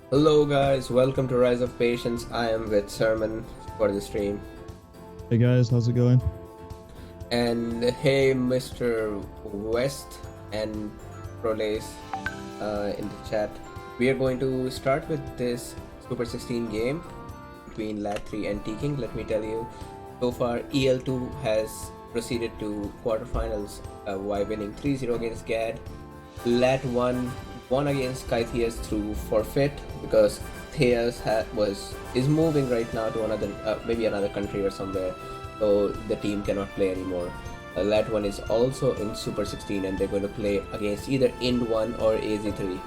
Hello guys, welcome to Rise of Patience. I am with Serman for the stream. Hey guys, how's it going? And hey Mr. West and Proles in the chat. We are going to start with this Super 16 game between LAT3 and Teaking. Let me tell you, so far EL2 has proceeded to quarterfinals by winning 3-0 against GAD. LAT1 won against Skythias through forfeit because Theas is moving right now to another maybe another country or somewhere, so the team cannot play anymore. LAT1 is also in Super 16 and they're going to play against either Ind1 or AZ3.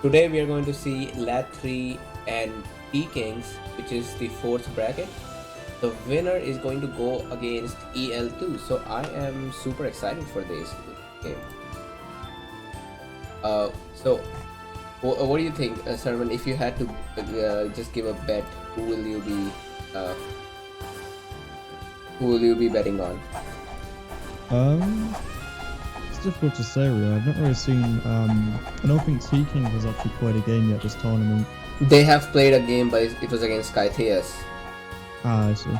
Today we are going to see LAT3 and T-Kings, which is the fourth bracket. The winner is going to go against EL2, so I am super excited for this game. So what do you think, Serman? If you had to just give a bet, who will you be betting on? It's difficult to say really. I've not really seen. I don't think Teaking has actually played a game yet this tournament. They have played a game, but it was against Skythias. I see.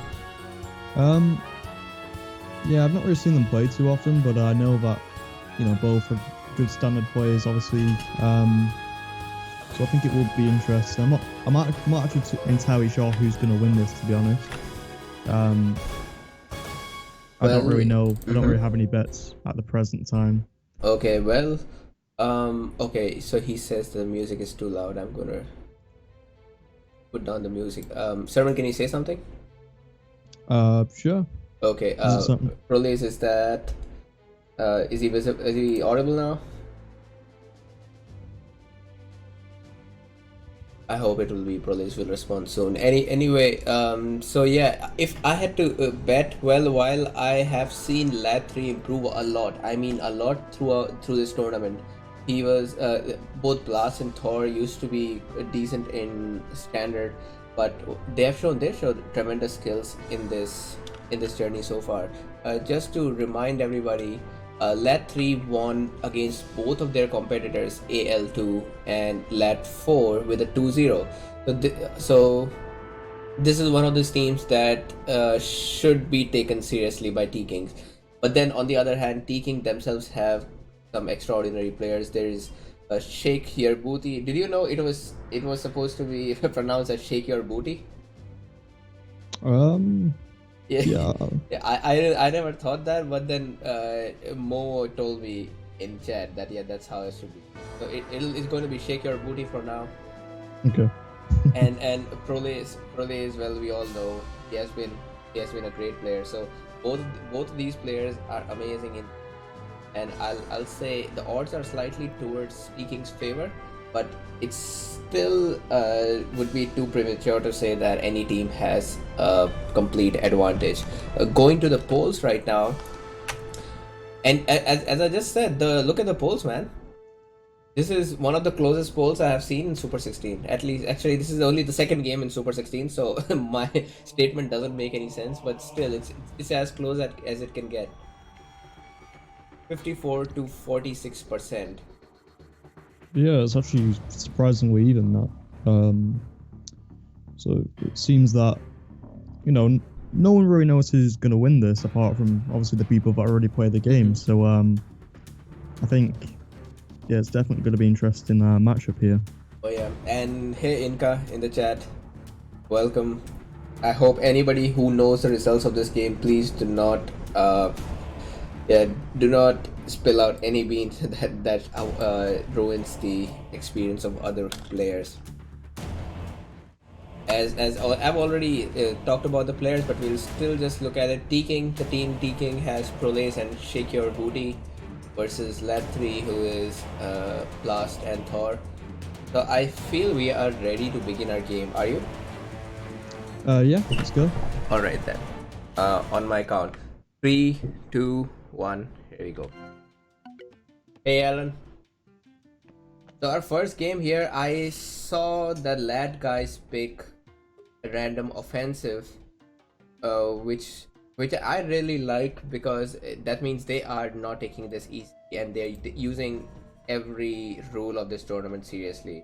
Yeah, I've not really seen them play too often, but I know that both are good standard players, obviously. So I think it will be interesting. I'm not actually entirely sure who's going to win this, to be honest. I don't really know. I don't really have any bets at the present time. Okay, well, okay. So he says the music is too loud. I'm gonna put down the music. Serman, can you say something? Sure. Okay. Proles, is that is he visible? Is he audible now? I hope it will be. Proles will respond soon. Anyway, so yeah, if I had to bet, well, while I have seen LAT3 improve a lot, I mean a lot through this tournament. He was both Blast and Thor used to be decent in standard, but they've shown tremendous skills in this journey so far. Just to remind everybody, LAT3 won against both of their competitors, AL2 and LAT4, with a 2-0. So this is one of those teams that should be taken seriously by T-Kings. But then on the other hand, T-King themselves have some extraordinary players. There is Shake Your Booty. Did you know it was supposed to be pronounced as Shake Your Booty? Yeah. I never thought that, but then Mo told me in chat that that's how it should be. So it's going to be Shake Your Booty for now. Okay. and Proles, well, we all know he has been a great player. So both of these players are amazing and I'll say the odds are slightly towards Teaking's favor, but it's still would be too premature to say that any team has a complete advantage. Going to the polls right now, and as I just said, look at the polls, man. This is one of the closest polls I have seen in Super 16. At least, actually, this is only the second game in Super 16, so my statement doesn't make any sense. But still, it's as close as it can get. 54 to 46%. Yeah, it's actually surprisingly even that. So it seems that no one really knows who's going to win this apart from obviously the people that already play the game. So I think it's definitely going to be interesting matchup here. Oh yeah, and hey Inka in the chat, welcome. I hope anybody who knows the results of this game, please do not spill out any beans that ruins the experience of other players. As I've already talked about the players, but we'll still just look at it. Teaking, the team Teaking has Proles and Shake Your Booty versus LAT3, who is Blast and Thor. So I feel we are ready to begin our game. Are you? Yeah, let's go. All right then. On my count, 3, 2, 1. Here we go. Hey Alan. So our first game here, I saw the LAT guys pick a random offensive, which I really like, because that means they are not taking this easy and they're using every rule of this tournament seriously.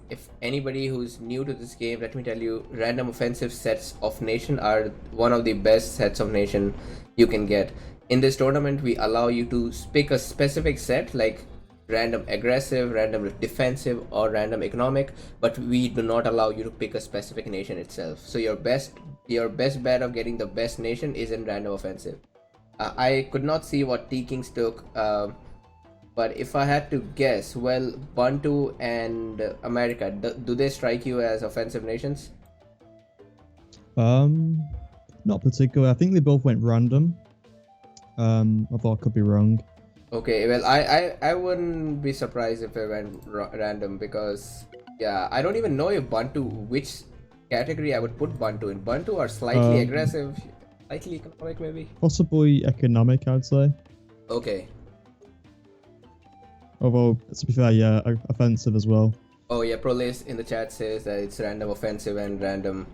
If anybody who's new to this game, let me tell you, random offensive sets of nation are one of the best sets of nation you can get. In this tournament, we allow you to pick a specific set like random aggressive, random defensive, or random economic, but we do not allow you to pick a specific nation itself. So your best bet of getting the best nation is in random offensive. I could not see what Teakings took. But if I had to guess, well, Bantu and America, do they strike you as offensive nations? Um, Not particularly. I think they both went random. I thought I could be wrong. Okay, well, I wouldn't be surprised if they went random because, yeah, I don't even know if Bantu, which category I would put Bantu in. Bantu are slightly Um, aggressive, slightly economic, maybe? Possibly economic, I'd say. Okay. Although, to be fair, yeah, offensive as well. Oh, yeah, Prolace in the chat says that it's random offensive and random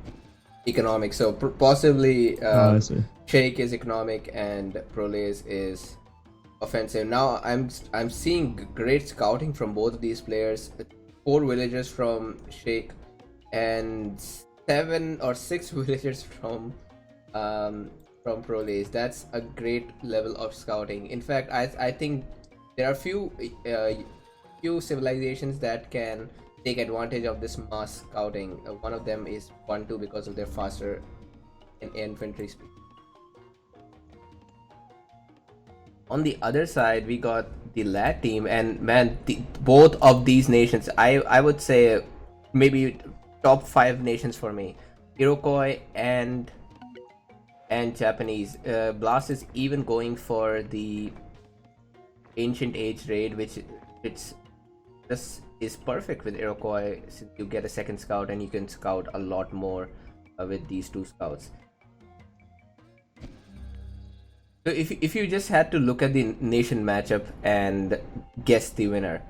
economic. So possibly I see. Shake is economic and Prolace is offensive. Now I'm seeing great scouting from both of these players. 4 villagers from Shake and 7 or 6 villagers from Prolace. That's a great level of scouting. In fact, I think there are few civilizations that can take advantage of this mass scouting. One of them is Bantu because of their faster infantry speed. On the other side, we got the LAT team, and man, both of these nations, I would say maybe top 5 nations for me, Iroquois and Japanese. Blast is even going for the ancient age raid, which it's this is perfect with Iroquois since you get a second scout and you can scout a lot more with these 2 scouts. So if you just had to look at the nation matchup and guess the winner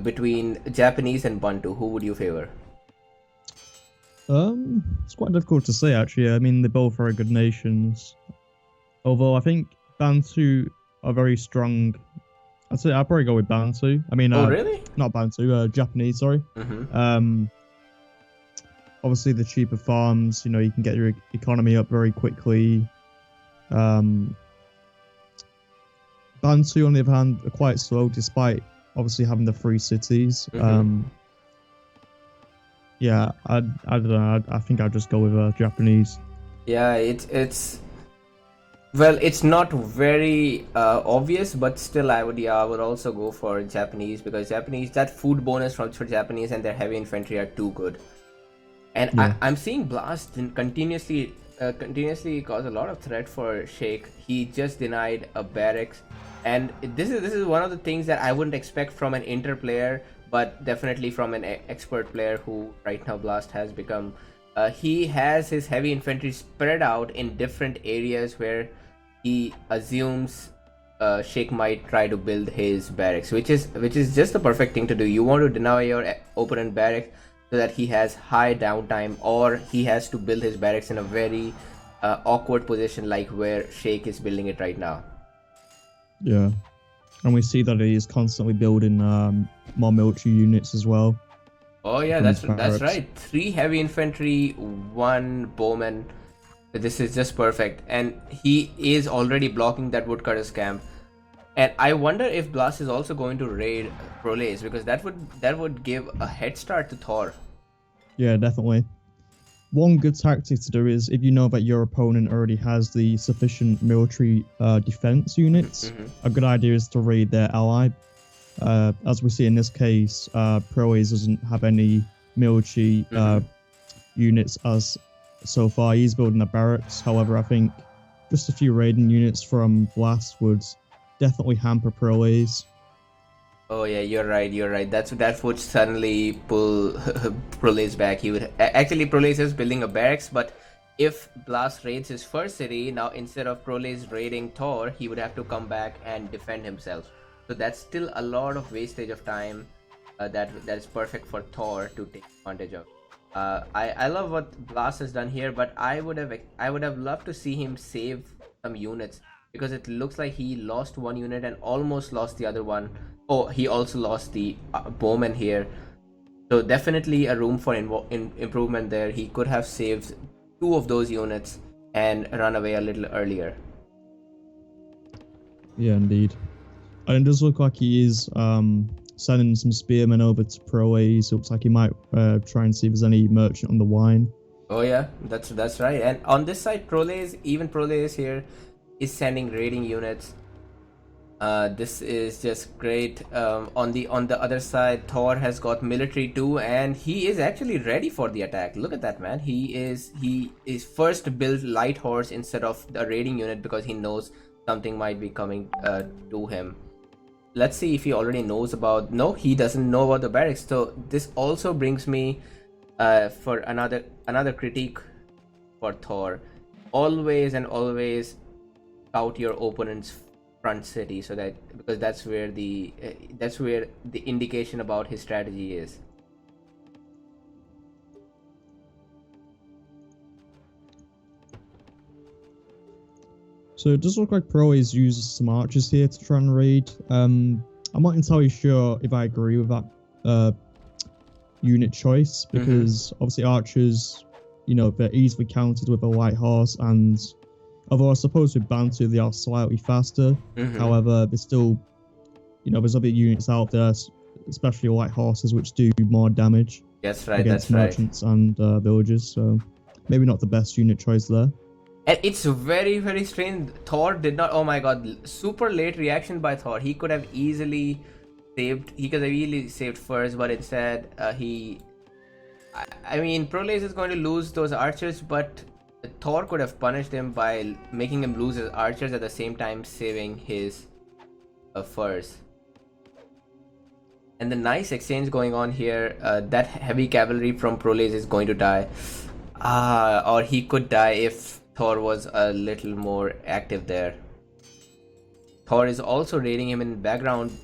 between Japanese and Bantu, who would you favor? It's quite difficult to say actually. I mean, they're both very good nations. Although I think Bantu are very strong. I'd probably go with Bantu. I mean, Oh, really? not Bantu, Japanese. Sorry. Mm-hmm. Obviously the cheaper farms. You know, you can get your economy up very quickly. Bantu, on the other hand, are quite slow, despite obviously having the 3 cities. Mm-hmm. Yeah, I don't know. I think I'd just go with Japanese. Yeah, it's well, it's not very obvious, but still, I would also go for Japanese because Japanese that food bonus from for Japanese and their heavy infantry are too good. And Yeah. I'm seeing Blast continuously cause a lot of threat for Sheikh. He just denied a barracks, and this is one of the things that I wouldn't expect from an inter player, but definitely from an expert player who right now Blast has become. He has his heavy infantry spread out in different areas where he assumes Sheikh might try to build his barracks, which is just the perfect thing to do. You want to deny your opponent barracks so that he has high downtime, or he has to build his barracks in a very awkward position like where Sheikh is building it right now. Yeah. And we see that he is constantly building more military units as well. Oh yeah, From his that's barracks. right. 3 heavy infantry, 1 bowman. This is just perfect, and he is already blocking that woodcutter's camp. And I wonder if Blast is also going to raid Prolace because that would give a head start to Thor. Yeah, definitely. One good tactic to do is if you know that your opponent already has the sufficient military defense units, Mm-hmm. a good idea is to raid their ally. As we see in this case, Proace doesn't have any military Mm-hmm. units as so far. He's building a barracks. However, I think just a few raiding units from Blast would definitely hamper Proace. Oh yeah, you're right. You're right. That would suddenly pull Prolace back. He would actually Prolace is building a barracks, but if Blast raids his first city, now instead of Prolace raiding Thor, he would have to come back and defend himself. So that's still a lot of wastage of time. That is perfect for Thor to take advantage of. I love what Blast has done here, but I would have loved to see him save some units because it looks like he lost 1 unit and almost lost the other one. Oh, he also lost the bowman here. So definitely a room for improvement there. He could have saved 2 of those units and run away a little earlier. Yeah, indeed. And it does look like he is sending some spearmen over to Pro A. So it looks like he might try and see if there's any merchant on the wine. Oh yeah, that's right. And on this side, Proles here is sending raiding units. This is just great. On the other side, Thor has got military too, and he is actually ready for the attack. Look at that, man. He is first build light horse instead of a raiding unit because he knows something might be coming to him. Let's see if he already knows about. No, he doesn't know about the barracks. So this also brings me for another critique for Thor. Always and always scout your opponent's front city, so that because that's where the indication about his strategy is. So it does look like Pro A's uses some archers here to try and raid. I'm not entirely sure if I agree with that unit choice, because obviously archers, they're easily countered with a light horse, and although I suppose with Bantu they are slightly faster, however, there's still, there's other units out there, especially light horses, which do more damage against merchants and villagers, so maybe not the best unit choice there. And it's very, very strange. Thor did not. Oh my god! Super late reaction by Thor. He could have easily saved. He could have easily saved first, but instead, he. I mean, Proles is going to lose those archers, but Thor could have punished him by making him lose his archers at the same time saving his furs. And the nice exchange going on here. That heavy cavalry from Proles is going to die. Or he could die if Thor was a little more active there. Thor is also raiding him in background.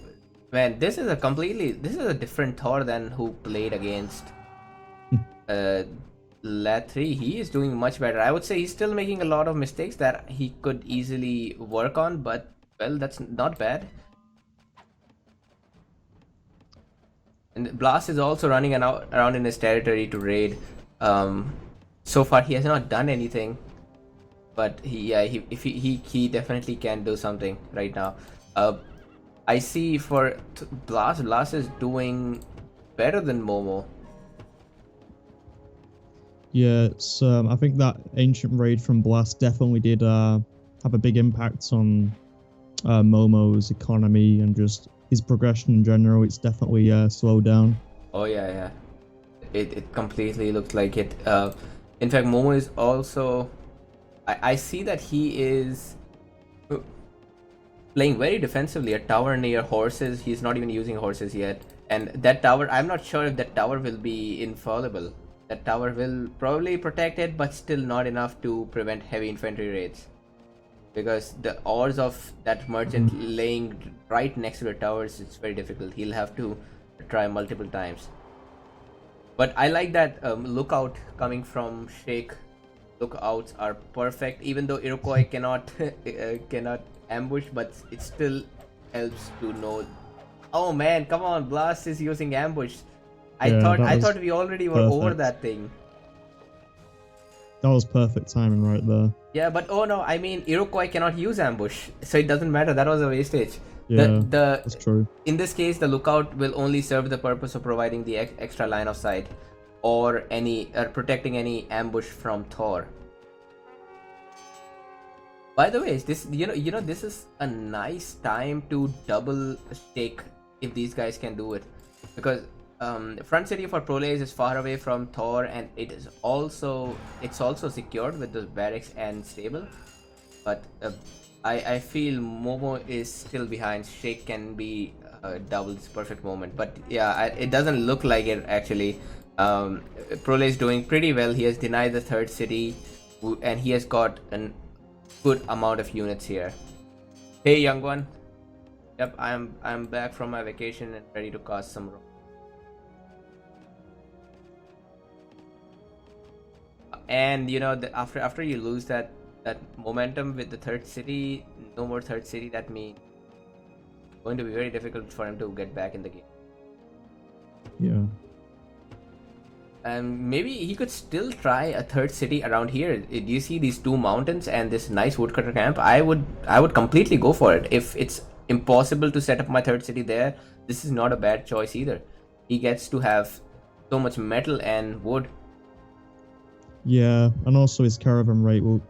Man, this is a different Thor than who played against LAT3. He is doing much better. I would say he's still making a lot of mistakes that he could easily work on, but well, that's not bad. And Blast is also running around in his territory to raid. So far he has not done anything, but he definitely can do something right now. I see for Blast is doing better than Momo. Yeah, I think that ancient raid from Blast definitely did have a big impact on Momo's economy and just his progression in general. It's definitely slowed down. Oh yeah. It completely looks like it. In fact, Momo is also. I see that he is playing very defensively. A tower near horses. He's not even using horses yet. And that tower, I'm not sure if that tower will be infallible. That tower will probably protect it, but still not enough to prevent heavy infantry raids. Because the odds of that merchant laying right next to the towers, it's very difficult. He'll have to try multiple times. But I like that lookout coming from Sheikh. Lookouts are perfect, even though Iroquois cannot ambush, but it still helps to know. Oh man, come on, Blast is using ambush. I thought we already were over that thing. That was perfect timing right there. Yeah, but oh no, I mean Iroquois cannot use ambush, so it doesn't matter. That was a wastage. Yeah, that's true. In this case, the lookout will only serve the purpose of providing the extra line of sight, or protecting any ambush from Thor. By the way, this this is a nice time to double stake if these guys can do it, because front city for Proles is far away from Thor, and it's also secured with the barracks and stable. But I feel Momo is still behind. Sheikh can be double's perfect moment, but yeah, it doesn't look like it actually. Proles is doing pretty well. He has denied the third city, and he has got a good amount of units here. Hey, young one. Yep, I'm back from my vacation and ready to cast some. And after you lose that momentum with the third city, no more third city, that means it's going to be very difficult for him to get back in the game. Yeah. Maybe he could still try a third city around here. Do you see these two mountains and this nice woodcutter camp? I would completely go for it. If it's impossible to set up my third city there, this is not a bad choice either. He gets to have so much metal and wood. Yeah, and also his caravan route will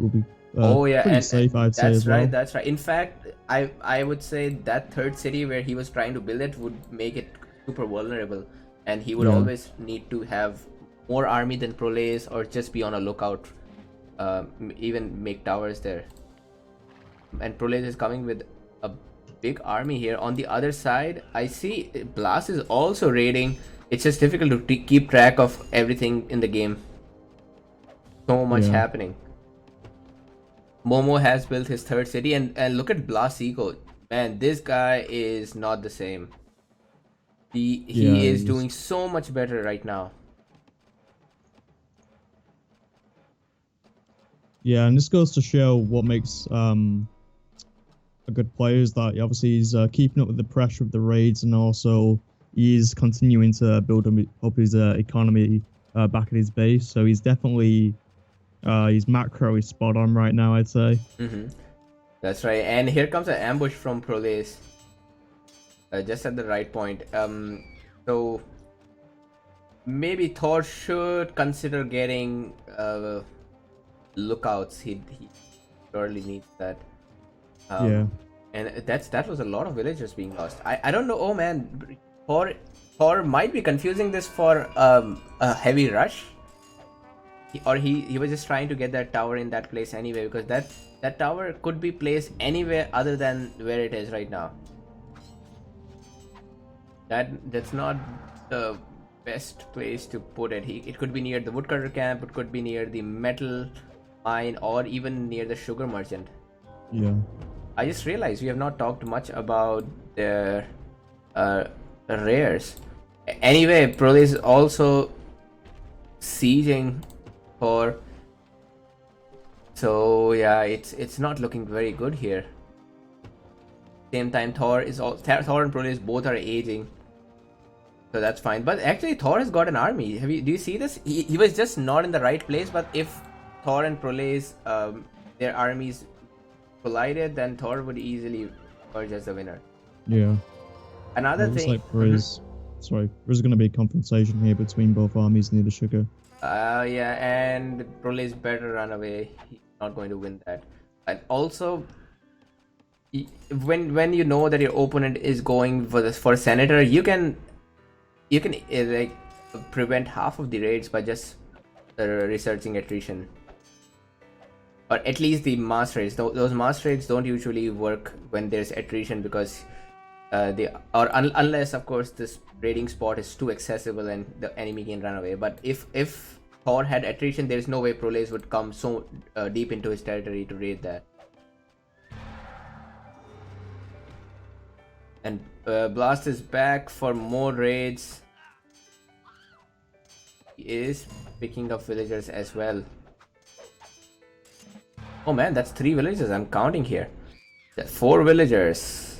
be Oh yeah, pretty and safe, I'd say that's as right. well. That's right. In fact, I would say that third city where he was trying to build it would make it super vulnerable, and he would Yeah, always need to have more army than Proles, or just be on a lookout. Even make towers there. And Proles is coming with a big army here. On the other side, I see Blast is also raiding. It's just difficult to keep track of everything in the game. So much yeah, happening. Momo has built his third city, and look at Blast Ego. Man, this guy is not the same. He yeah. is doing so much better right now. Yeah, and this goes to show what makes a good player is that obviously he's keeping up with the pressure of the raids, and also he's continuing to build up his economy back at his base. So he's definitely his macro is spot on right now, I'd say. That's right. And here comes an ambush from Proles, just at the right point. So maybe Thor should consider getting lookouts. He surely needs that. Yeah. And that was a lot of villagers being lost. I don't know. Oh man, Thor might be confusing this for a heavy rush. He was just trying to get that tower in that place anyway, because that tower could be placed anywhere other than where it is right now. That's not the best place to put it. It could be near the woodcutter camp, it could be near the metal mine, or even near the sugar merchant. Yeah. I just realized we have not talked much about their rares. Anyway, Prole is also sieging for. So yeah, it's not looking very good here. Same time, Thor and Proles both are aging, so that's fine. But actually, Thor has got an army. Do you see this? He was just not in the right place. But if Thor and Proles, their armies collided, then Thor would easily emerge as the winner. Yeah. Another It looks thing. like there's going to be a confrontation here between both armies near the sugar. Yeah, and Proles better run away. He's not going to win that. And also, when you know that your opponent is going for senator, you can like prevent half of the raids by just researching attrition, or at least the mass raids. Those mass raids don't usually work when there's attrition, because unless of course this raiding spot is too accessible and the enemy can run away. But if Thor had attrition, there's no way Proles would come so deep into his territory to raid that. And Blast is back for more raids. He is picking up villagers as well. Oh man, that's 3 villagers. I'm counting here. 4 villagers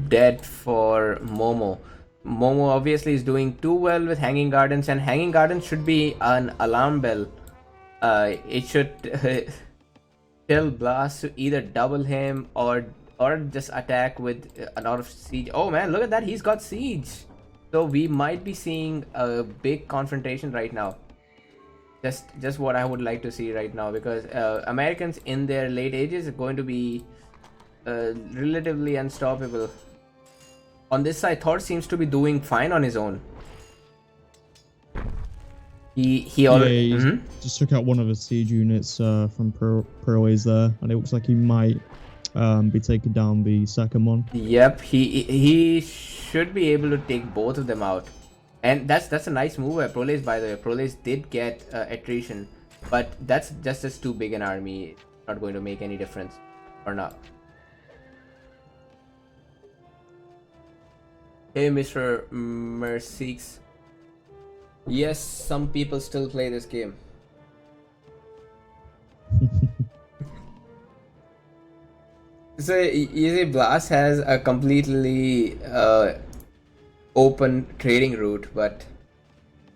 dead for Momo. Momo obviously is doing too well with Hanging Gardens, and Hanging Gardens should be an alarm bell. It should tell Blast to either double him or just attack with a lot of siege. Oh man, look at that, he's got siege. So we might be seeing a big confrontation right now. Just what I would like to see right now, because Americans in their late ages are going to be relatively unstoppable. On this side, Thor seems to be doing fine on his own. He already just took out one of the siege units from Proways there, and it looks like he might be taking down the second one. Yep, he should be able to take both of them out, and that's a nice move by Proles, by the way. Proles did get attrition, but that's just as too big an army. Not going to make any difference, or not. Hey, Mr. Mercedes. Yes, some people still play this game. So, you see, Blast has a completely open trading route, but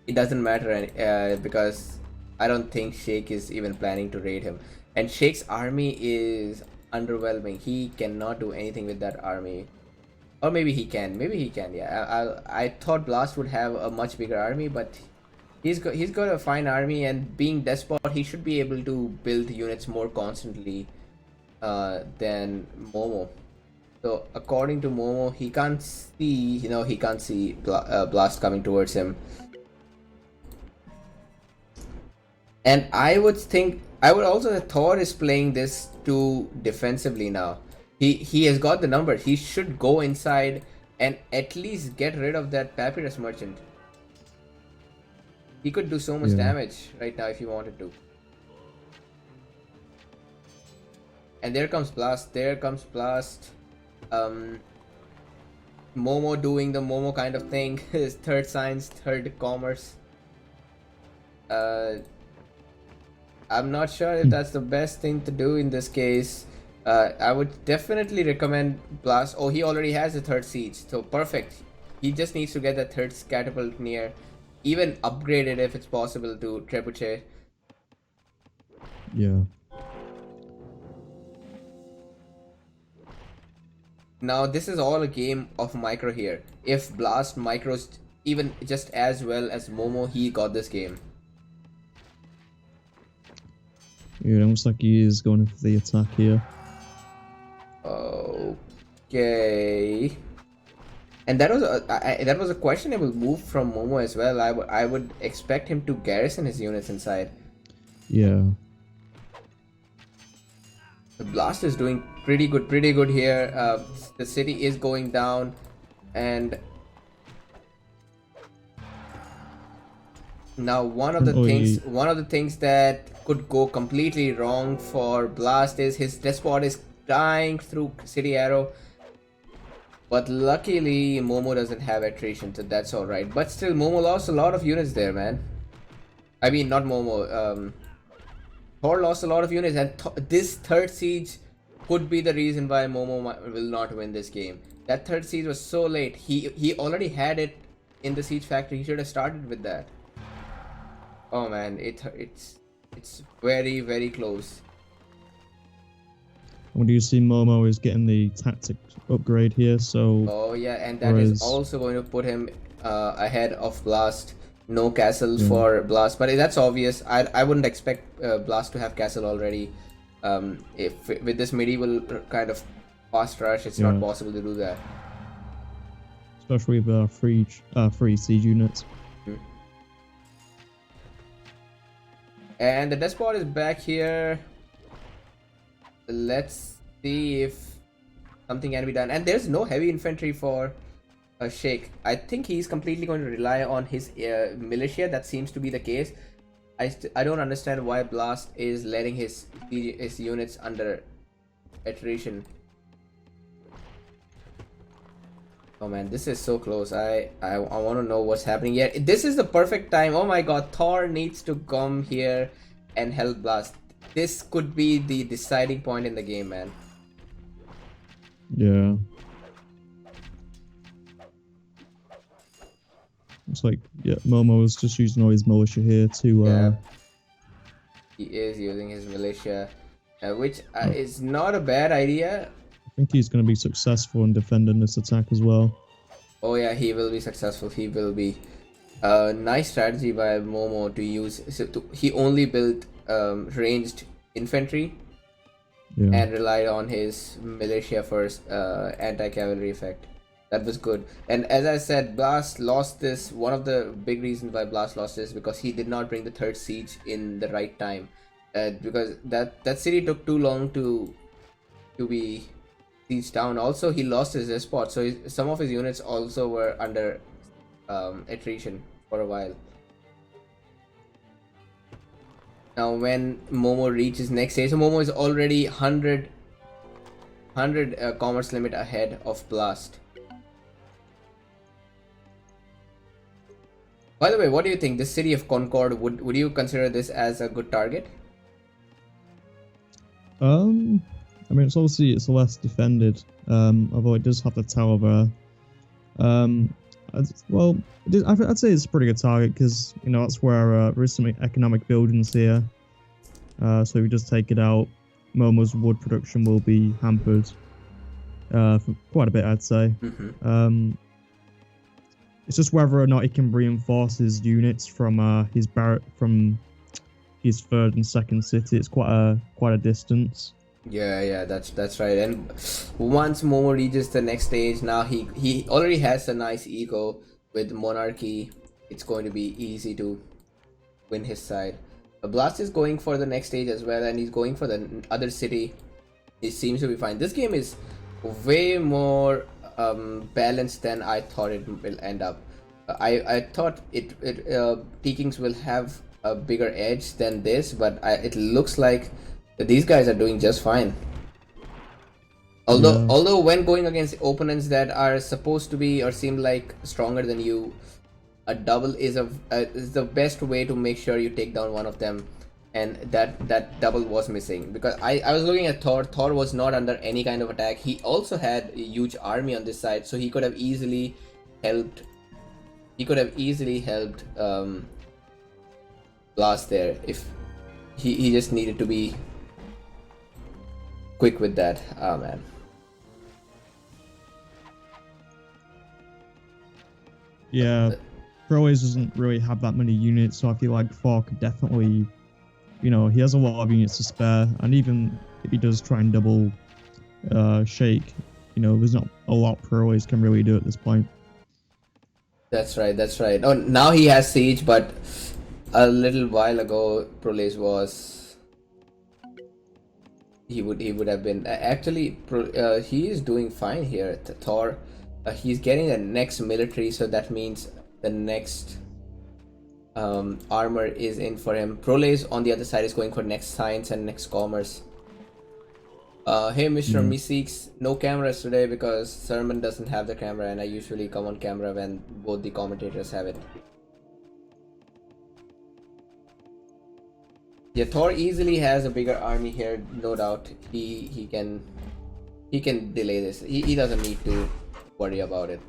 it doesn't matter because I don't think Sheikh is even planning to raid him. And Sheikh's army is underwhelming. He cannot do anything with that army. Or maybe he can. Maybe he can. Yeah. I thought Blast would have a much bigger army, but he's got a fine army, and being despot, he should be able to build units more constantly than Momo. So according to Momo, he can't see. He can't see Blast coming towards him. And I would also say Thor is playing this too defensively now. He has got the number. He should go inside and at least get rid of that Papyrus Merchant. He could do so much damage right now if he wanted to. And there comes Blast. There comes Blast. Momo doing the Momo kind of thing. His third science, third commerce. I'm not sure if that's the best thing to do in this case. I would definitely recommend Blast. Oh, he already has a third siege, so perfect. He just needs to get that third catapult near. Even upgrade it if it's possible to Trebuchet. Yeah. Now this is all a game of micro here. If Blast micros even just as well as Momo, he got this game. Yeah, it looks like he is going for the attack here. Okay. And that was a questionable move from Momo as well. I would expect him to garrison his units inside. Yeah. The Blast is doing pretty good here. The city is going down, and now one of the things that could go completely wrong for Blast is his despot is dying through City Arrow. But luckily, Momo doesn't have attrition, so that's alright. But still, Momo lost a lot of units there, man. I mean, not Momo. Thor lost a lot of units, and this third siege could be the reason why Momo will not win this game. That third siege was so late. He already had it in the siege factory. He should have started with that. Oh man, it's very close. What do you see? Momo is getting the tactic upgrade here, so... Oh yeah, and that is also going to put him ahead of Blast. No castle for Blast, but that's obvious. I wouldn't expect Blast to have castle already. If with this medieval kind of fast rush, it's not possible to do that. Especially with free siege units. And the despot is back here. Let's see if something can be done. And there's no heavy infantry for Sheikh. I think he's completely going to rely on his militia. That seems to be the case. I don't understand why Blast is letting his units under attrition. Oh man, this is so close. I want to know what's happening here. This is the perfect time. Oh my god, Thor needs to come here and help Blast. This could be the deciding point in the game, man. Yeah. It's like, Momo is just using all his militia here to... He is using his militia, which is not a bad idea. I think he's going to be successful in defending this attack as well. Oh yeah, he will be successful. He will be. Nice strategy by Momo to use. He only built ranged infantry and relied on his militia first anti-cavalry effect. That was good. And as I said, Blast lost this. One of the big reasons why Blast lost this because he did not bring the third siege in the right time. Because that city took too long to be sieged down. Also, he lost his despot, so some of his units also were under attrition for a while. Now, when Momo reaches next stage, so Momo is already 100 commerce limit ahead of Blast. By the way, what do you think? This city of Concord, would you consider this as a good target? I mean, it's less defended, although it does have the tower there. Well, I'd say it's a pretty good target because that's where there is some economic buildings here. So if we just take it out, Momo's wood production will be hampered for quite a bit, I'd say. It's just whether or not he can reinforce his units from his third and second city. It's quite a distance. Yeah, that's right. And once Momo reaches the next stage, now he already has a nice ego with monarchy. It's going to be easy to win his side. Blast is going for the next stage as well, and he's going for the other city. It seems to be fine. This game is way more balanced than I thought it will end up. I thought Teakings will have a bigger edge than this, but it looks like these guys are doing just fine. Although when going against opponents that are supposed to be or seem like stronger than you, a double is the best way to make sure you take down one of them, and that double was missing because I was looking at Thor. Thor was not under any kind of attack. He also had a huge army on this side, so he could have easily helped. Blast there if he just needed to be quick with that. Oh man. Yeah, Proways doesn't really have that many units, so I feel like Thor could definitely, he has a lot of units to spare, and even if he does try and double shake, there's not a lot Proways can really do at this point. That's right. Oh, now he has siege, but a little while ago, Proles was. He would have been actually. He is doing fine here. Thor, he's getting the next military, so that means the next armor is in for him. Proles on the other side is going for next science and next commerce. Hey, Mr. Meeseeks, no cameras today because Serman doesn't have the camera, and I usually come on camera when both the commentators have it. Yeah, Thor easily has a bigger army here, no doubt. He can delay this. He doesn't need to worry about it.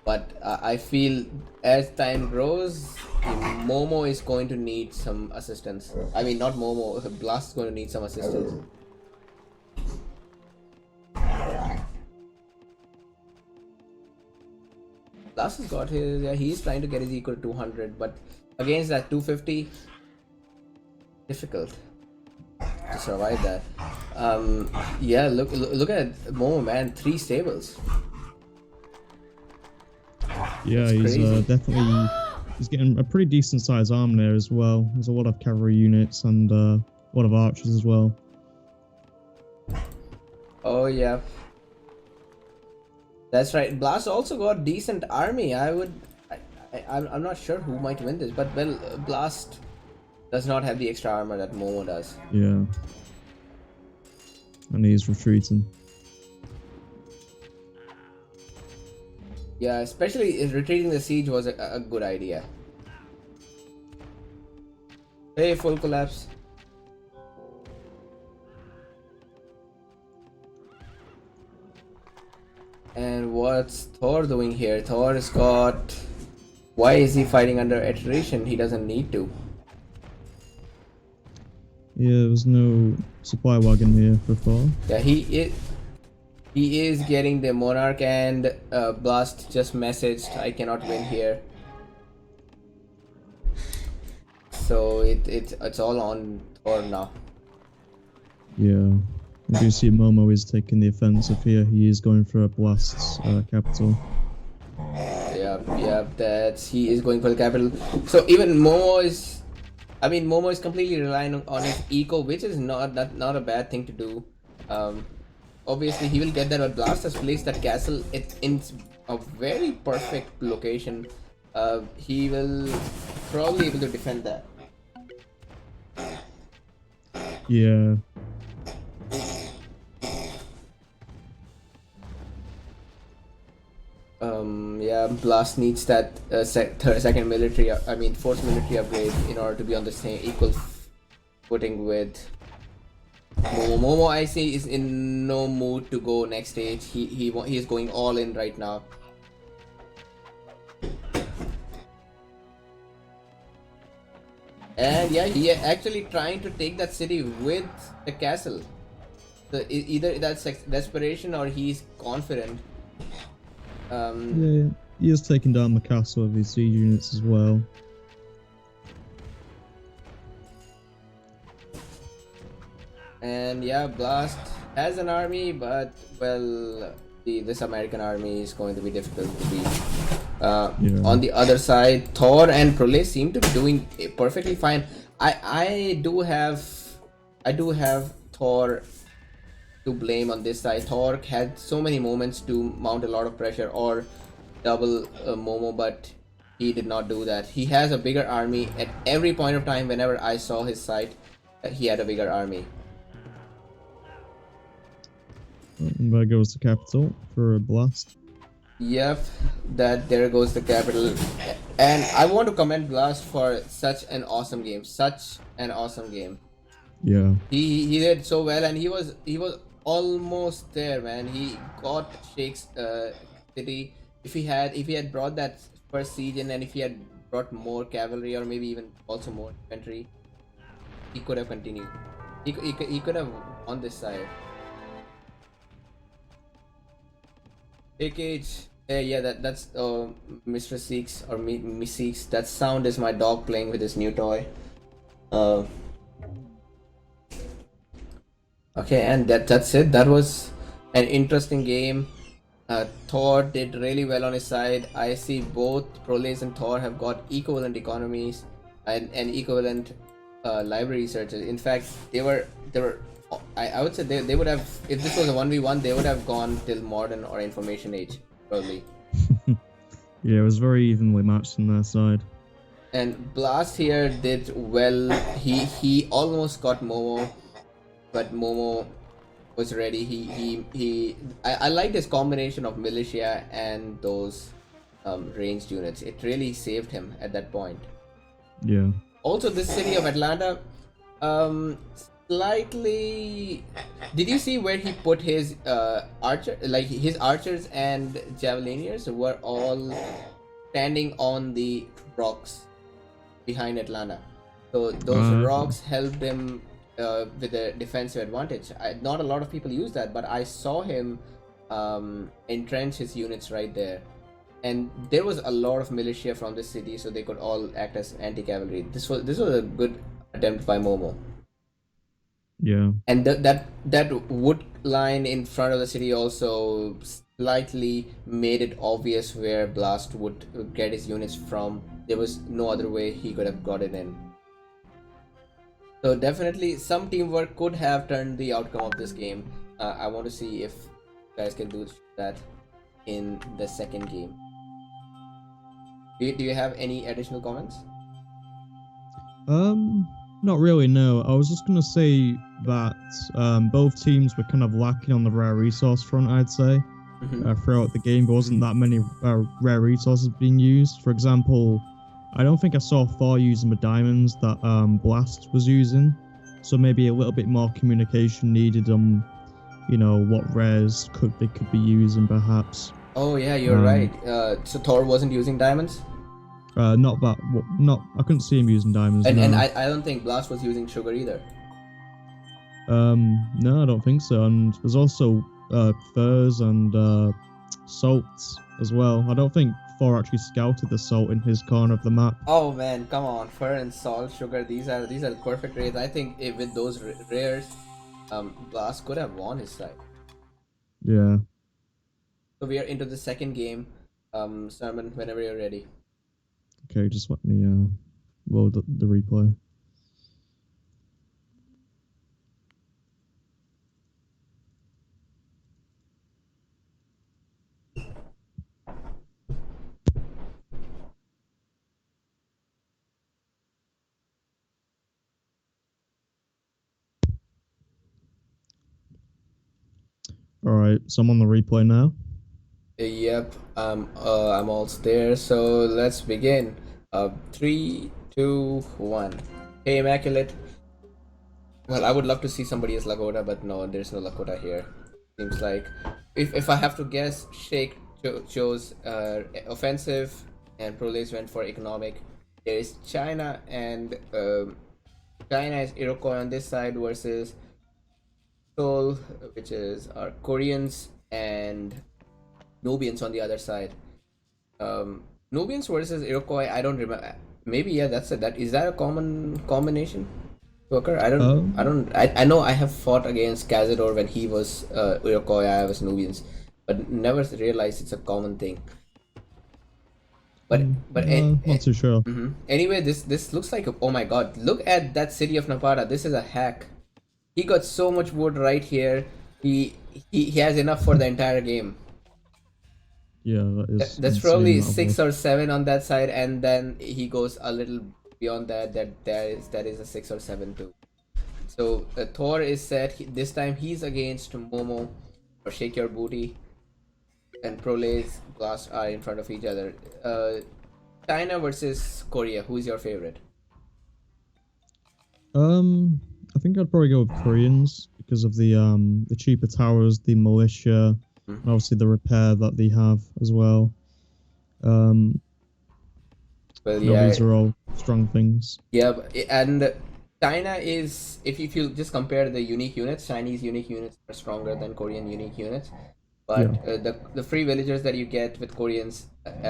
But I feel as time grows, Momo is going to need some assistance. I mean, not Momo. Blast is going to need some assistance. Blast has got his. Yeah, he's trying to get his equal to 200, but against that 250. Difficult to survive that. Yeah, look at Momo, man. 3 stables. Yeah, he's he's getting a pretty decent sized arm there as well. There's a lot of cavalry units and a lot of archers as well. Oh yeah, that's right. Blast also got decent army. I'm not sure who might win this, but well, Blast does not have the extra armor that Momo does. Yeah. And he's retreating. Yeah, especially retreating the siege was a good idea. Hey, full collapse. And what's Thor doing here? Thor has got... Why is he fighting under attrition? He doesn't need to. Yeah, there's no supply wagon here for Thor. Yeah, he is getting the monarch, and Blast just messaged, I cannot win here. So it's all on Thor now. Yeah. You do see Momo is taking the offensive here. He is going for a Blast's capital. Yeah, he is going for the capital. So even Momo is completely relying on his eco, which is not a bad thing to do. Obviously he will get that, but Blast has placed that castle in a very perfect location. He will probably able to defend that. Yeah. Yeah, Blast needs that second military, fourth military upgrade in order to be on the same equal footing with Momo. Momo, I see, is in no mood to go next stage. He is going all in right now. And yeah, he actually trying to take that city with the castle. So either that's desperation or he's confident. Um, Yeah, he is taking down the castle with his siege units as well. and yeah, Blast has an army, but well, this American army is going to be difficult to beat. Yeah. On the other side, Thor and Prole seem to be doing perfectly fine. I do have Thor to blame on this side. Thor had so many moments to mount a lot of pressure or double Momo, but he did not do that. He has a bigger army at every point of time. Whenever I saw his site, he had a bigger army. And there goes the capital for a blast. Yep, that there goes the capital. And I want to commend Blast for such an awesome game. Such an awesome game. Yeah. He did so well, and he was almost there, man. He got Shake's city. If he had brought that first siege in, and if he had brought more cavalry or maybe even also more infantry, he could have continued. He could have on this side. AKH. Yeah, that's Mr. Seeks or me Seeks. That sound is my dog playing with his new toy. Uh, okay, and that's it. That was an interesting game. Thor did really well on his side. I see both Proles and Thor have got equivalent economies and equivalent library researchers. In fact, they were. I would say they would have, if this was a 1v1, they would have gone till modern or information age probably. Yeah, it was very evenly matched on their side. And Blast here did well. He almost got Momo, but Momo was ready. I liked his combination of militia and those ranged units. It really saved him at that point. Yeah. Also, this city of Atlanta, slightly. Did you see where he put his archer? Like his archers and javelineers were all standing on the rocks behind Atlanta. So those rocks helped him with a defensive advantage. Not a lot of people use that, but I saw him entrench his units right there. And there was a lot of militia from the city, so they could all act as anti-cavalry. This was a good attempt by Momo. Yeah. And that wood line in front of the city also slightly made it obvious where Blast would get his units from. There was no other way he could have got it in. So definitely some teamwork could have turned the outcome of this game. I want to see if you guys can do that in the second game. Do you have any additional comments? Not really, no. I was just gonna say that both teams were kind of lacking on the rare resource front, I'd say. Throughout the game, there wasn't that many rare resources being used. For example, I don't think I saw Thor using the diamonds that Blast was using, so maybe a little bit more communication needed on, what rares they could be using perhaps. Oh yeah, you're right. So Thor wasn't using diamonds. Not that. I couldn't see him using diamonds. And I don't think Blast was using sugar either. No, I don't think so. And there's also furs and salts as well. I don't think Thor actually scouted the salt in his corner of the map. Oh man, come on! Fur and salt, sugar. These are perfect rares. I think with those rares, Blast could have won his side. Yeah. So we are into the second game. Serman, whenever you're ready. Okay, just let me load the replay. All right, so I'm on the replay now. Yep, I'm almost there. So let's begin. 3, 2, 1. Hey, Immaculate. Well, I would love to see somebody as Lakota, but no, there's no Lakota here. Seems like, if I have to guess, Shake chose offensive, and Proles went for economic. there is China, and China is Iroquois on this side versus Seoul, which is our Koreans, and Nubians on the other side. Nubians versus Iroquois. I don't remember. Maybe yeah, that's it. That is that a common combination to occur? I don't. I Um, don't. I know I have fought against Cazador when he was Iroquois. I was Nubians, but never realized it's a common thing. not too sure. Anyway, this looks like oh my god! Look at that city of Napata. This is a hack. He got so much wood right here. He he has enough for the entire game. Yeah, that is That's insane probably amount of wood. 6 or 7 on that side, and then he goes a little beyond that. That is a 6 or 7 too. So Thor is set. This time he's against Momo or Shake Your Booty, and Prolays Blast are in front of each other. China versus Korea. Who's your favorite? I think I'd probably go with Koreans because of the cheaper towers, the militia, and obviously the repair that they have as well. Um, Well, you know, yeah, these are all strong things. yeah, and China is if you just compare the unique units, Chinese unique units are stronger than Korean unique units. But Yeah, the free villagers that you get with Koreans,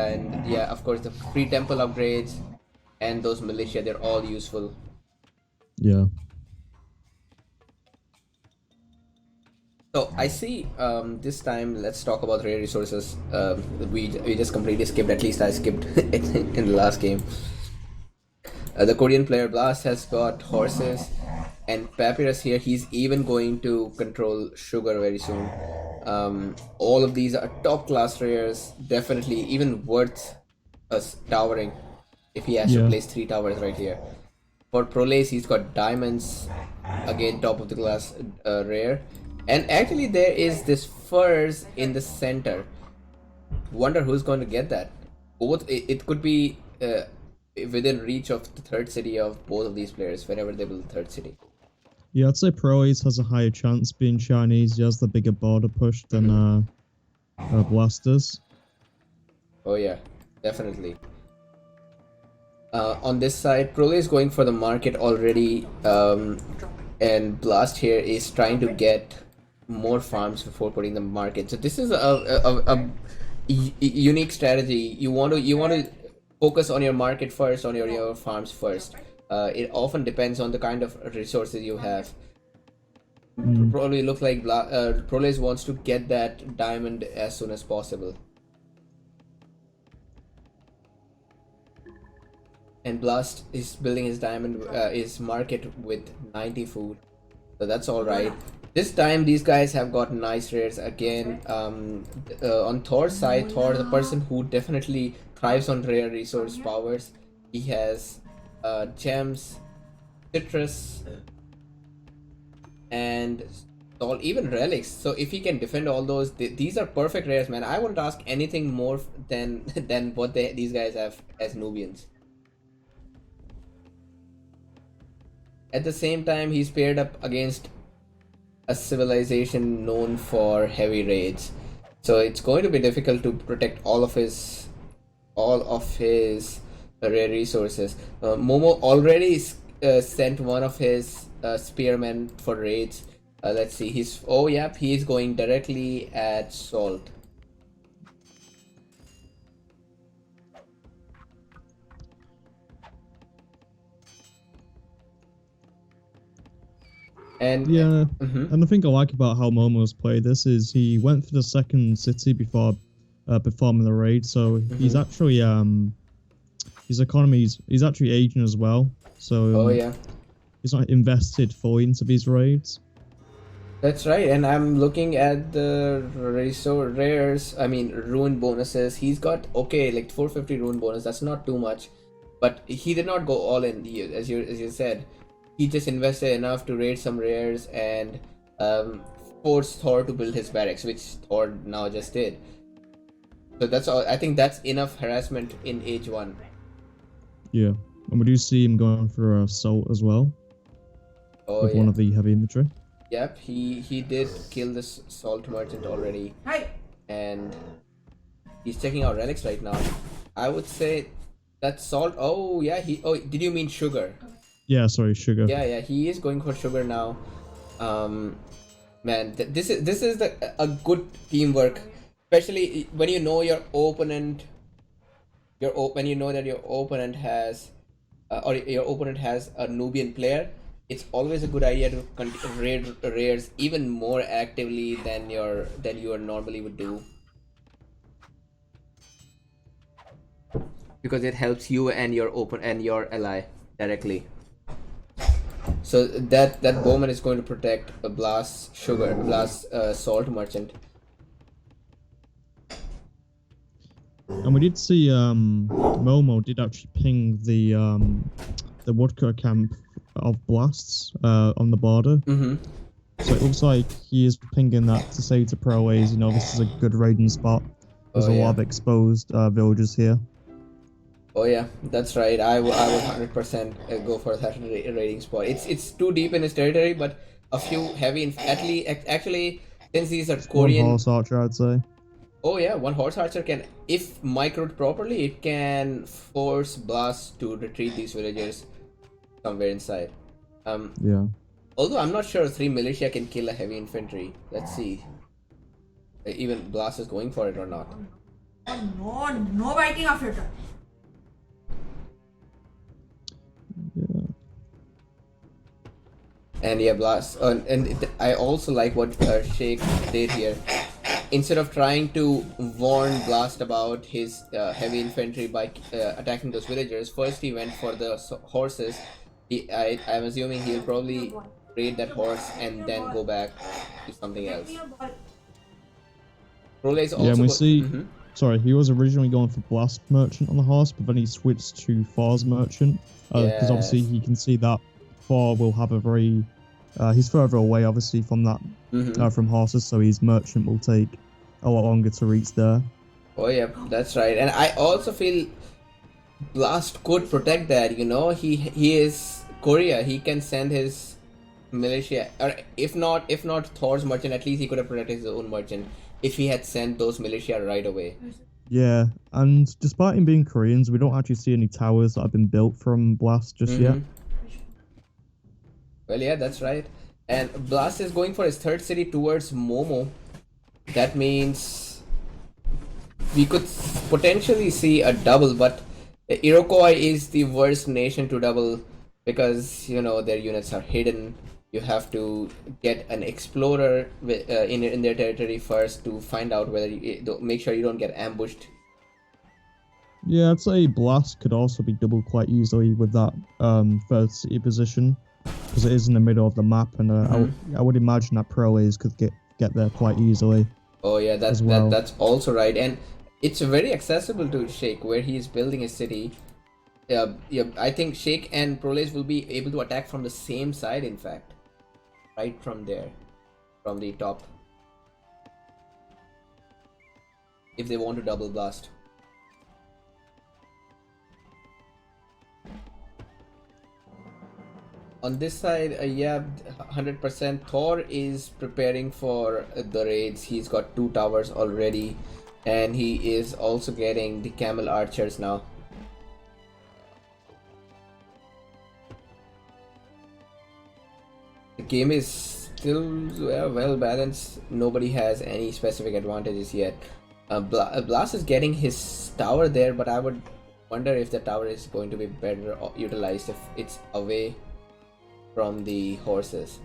and yeah, of course the free temple upgrades and those militia, they're all useful. yeah. So I see. This time, let's talk about rare resources. We just completely skipped. At least I skipped in the last game. The Korean player Blast has got horses, and Papyrus here. He's even going to control sugar very soon. All of these are top class rares. Definitely, even worth us towering if he has to Yeah. place 3 towers right here. For Prolace, he's got diamonds, again top of the class rare, and actually there is this furs in the center. Wonder who's going to get that. Both it could be within reach of the third city of both of these players whenever they build the third city. Yeah, I'd say Pro Ace has a higher chance being Chinese. He has the bigger border push than Blasters. Oh yeah, definitely. On this side, Prole is going for the market already, and Blast here is trying to get more farms before putting the market. So this is a unique strategy. You want to focus on your market first, on your farms first. It often depends on the kind of resources you have. Probably look like Proles wants to get that diamond as soon as possible. And Blast is building his diamond his market with 90 food, so that's all right. This time these guys have got nice rares again. On Thor's side, Thor, the person who definitely thrives on rare resource powers, he has gems, citrus, and all even relics. So if he can defend all those, these are perfect rares, man. I wouldn't ask anything more than than what these guys have as Nubians. At the same time, he's paired up against a civilization known for heavy raids, so it's going to be difficult to protect all of his rare resources. Momo already sent one of his spearmen for raids. Let's see. He's going directly at Salt. And Yeah, and the thing I like about how Momo's played this is he went for the second city before performing the raid, so he's actually his economy he's actually aging as well. So oh yeah, he's not invested fully into these raids. that's right. And I'm looking at the resource rares. I mean, rune bonuses. He's got okay, like 450 rune bonus. That's not too much, but he did not go all in. As you said, he just invested enough to raid some rares and force Thor to build his barracks, which Thor now just did. So that's all. I think that's enough harassment in age 1. Yeah, and we do see him going for assault as well Oh with yeah. one of the heavy infantry. Yep, he did kill this salt merchant already. Hi. And he's checking out relics right now. I would say That's salt. Oh yeah, he. Oh, did you mean sugar? Yeah, sorry, sugar. Yeah, yeah, he is going for sugar now. Um, man, this is a good teamwork, especially when you know your opponent. When you know that your opponent has, or your opponent has a Nubian player. It's always a good idea to raid raids even more actively than you normally would do, because it helps you and your ally directly. So that bowman is going to protect a blast salt merchant. And we did see Momo did actually ping the woodcutter camp of blasts on the border. Mm-hmm. So it looks like he is pinging that to say to pro A's, this is a good raiding spot. There's Oh a lot yeah. of exposed villages here. Oh yeah, that's right. I would 100% go for that raiding spot. It's too deep in his territory, but a few heavy at least actually, since these are It's one Korean. horse archer, I'd say. Oh yeah, one horse archer can, if microed properly, it can force blast to retreat these villagers somewhere inside. Um, Yeah. Although I'm not sure three militia can kill a heavy infantry. Let's see. Even blast is going for it or not. No, no biting of it. Yeah. And yeah, blast. I also like what Sheikh did here. Instead of trying to warn Blast about his heavy infantry by attacking those villagers, first he went for the horses. I'm assuming he'll probably raid that horse and then go back to something else. Role is Yeah, and also we good. see. Mm-hmm. Sorry, he was originally going for Blast Merchant on the horse, but then he switched to Thor's Merchant because obviously Yes. he can see that Thor will have a very. He's further away, obviously, from that Mm-hmm. from horses, so his merchant will take a lot longer to reach there. Oh yeah, that's right. And I also feel Blast could protect that. He is Korea. He can send his militia, or if not Thor's merchant, at least he could have protected his own merchant if he had sent those militia right away. Yeah, and despite him being Koreans, we don't actually see any towers that have been built from Blast just yet. Mm-hmm. Well, yeah, that's right. And Blast is going for his third city towards Momo. That means we could potentially see a double, but Iroquois is the worst nation to double because their units are hidden. You have to get an explorer in their territory first to find out whether make sure you don't get ambushed. Yeah, I'd say Blast could also be doubled quite easily with that third city position because it is in the middle of the map, and I would imagine that Pro A's could get there quite easily. Oh yeah, as well. that's also right, and it's very accessible to Sheikh where he is building a city. Yeah, I think Sheikh and Proles will be able to attack from the same side. In fact, right from there, from the top, if they want to double blast. On this side, yeah, 100%. Thor is preparing for the raids. He's got 2 towers already, and he is also getting the camel archers now. The game is still well balanced. Nobody has any specific advantages yet. Blast is getting his tower there, but I would wonder if the tower is going to be better utilized if it's away from the horses.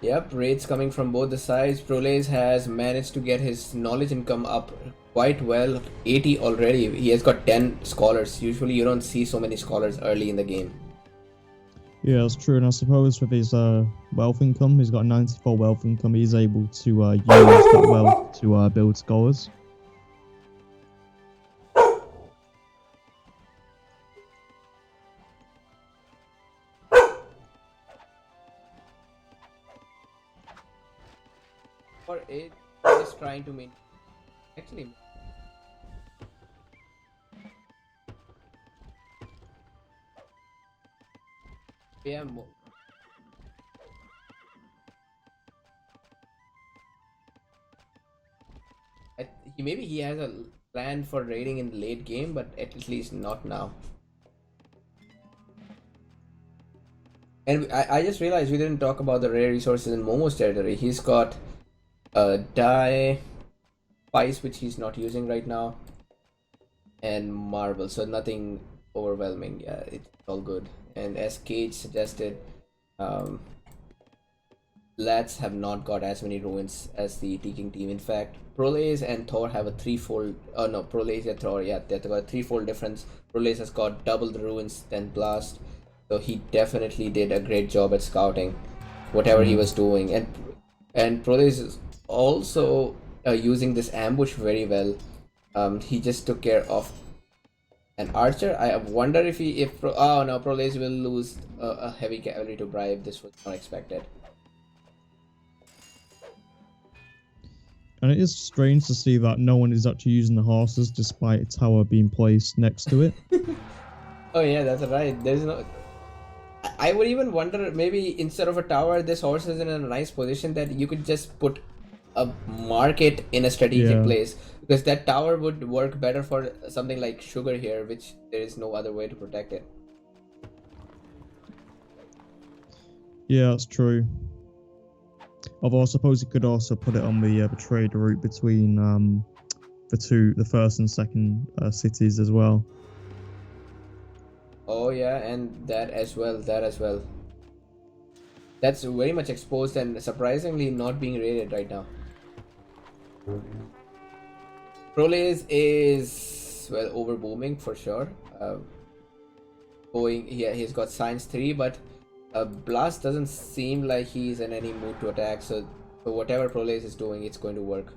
Yep, raids coming from both the sides. Proles has managed to get his knowledge income up quite well. 80 already. He has got 10 scholars. Usually you don't see so many scholars early in the game. Yeah, that's true. And I suppose with his wealth income, he's got 94 wealth income. He's able to use that wealth to build scholars. Or it is trying to maintain. Actually, yeah, maybe he has a plan for raiding in the late game, but at least not now. And I just realized we didn't talk about the rare resources in Momo's territory. He's got a die, spice, which he's not using right now, and marble, so nothing overwhelming. Yeah, it's all good. And as Cage suggested, um, Lats have not got as many ruins as the Teaking team. In fact, Prolaze and Thor have a threefold. Oh no, Prolaze and Thor, yeah, they've got a threefold difference. Prolaze has got double the ruins than Blast, so he definitely did a great job at scouting whatever he was doing. And Prolaze is also using this ambush very well. He just took care of an archer. I wonder if oh no, Prolaze will lose a heavy cavalry to bribe. This was not expected. And it is strange to see that no one is actually using the horses despite a tower being placed next to it. Oh yeah, that's right. There's no. I would even wonder, maybe instead of a tower, this horse is in a nice position that you could just put a market in a strategic place, because that tower would work better for something like sugar here, which there is no other way to protect it. Yeah, that's true. Although I suppose you could also put it on the trade route between the first and second cities as well. Oh yeah, and that as well. That's very much exposed and surprisingly not being raided right now. Prolaze is, well, over booming for sure. He's got Science 3, but Blast doesn't seem like he's in any mood to attack, so whatever Prolaze is doing, it's going to work.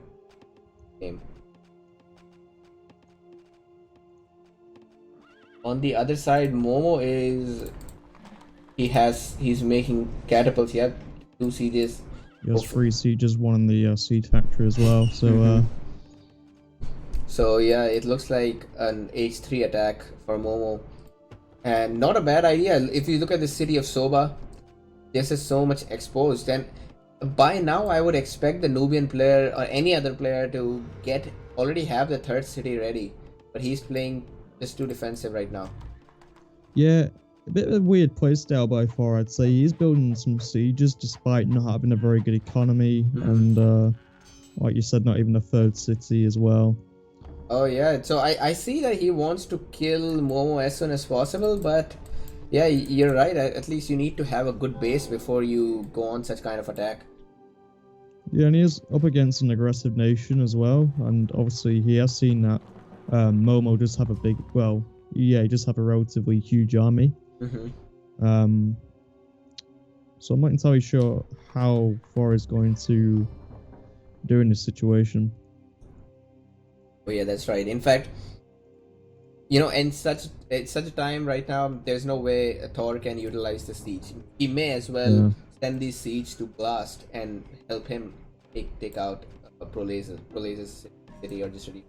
Game. On the other side, Momo is he's making catapults. Yeah, 2 sieges. He has 3 sieges, one in the seed factory as well. So so yeah, it looks like an H3 attack for Momo, and not a bad idea. If you look at the city of Soba, this is so much exposed, and by now I would expect the Nubian player or any other player to already have the third city ready, but he's playing just too defensive right now. Yeah, a bit of a weird playstyle by far, I'd say. He's building some sieges despite not having a very good economy, and like you said, not even a third city as well. Oh yeah, so I see that he wants to kill Momo as soon as possible, but yeah, you're right. At least you need to have a good base before you go on such kind of attack. Yeah, and he is up against an aggressive nation as well, and obviously he has seen that Momo does have he does have a relatively huge army. So I'm not entirely sure how far he's going to do in this situation. Oh yeah, that's right. In fact, in such a time right now, there's no way Thor can utilize the siege. He may as well send these siege to Blast and help him take out Prolaze's city or district,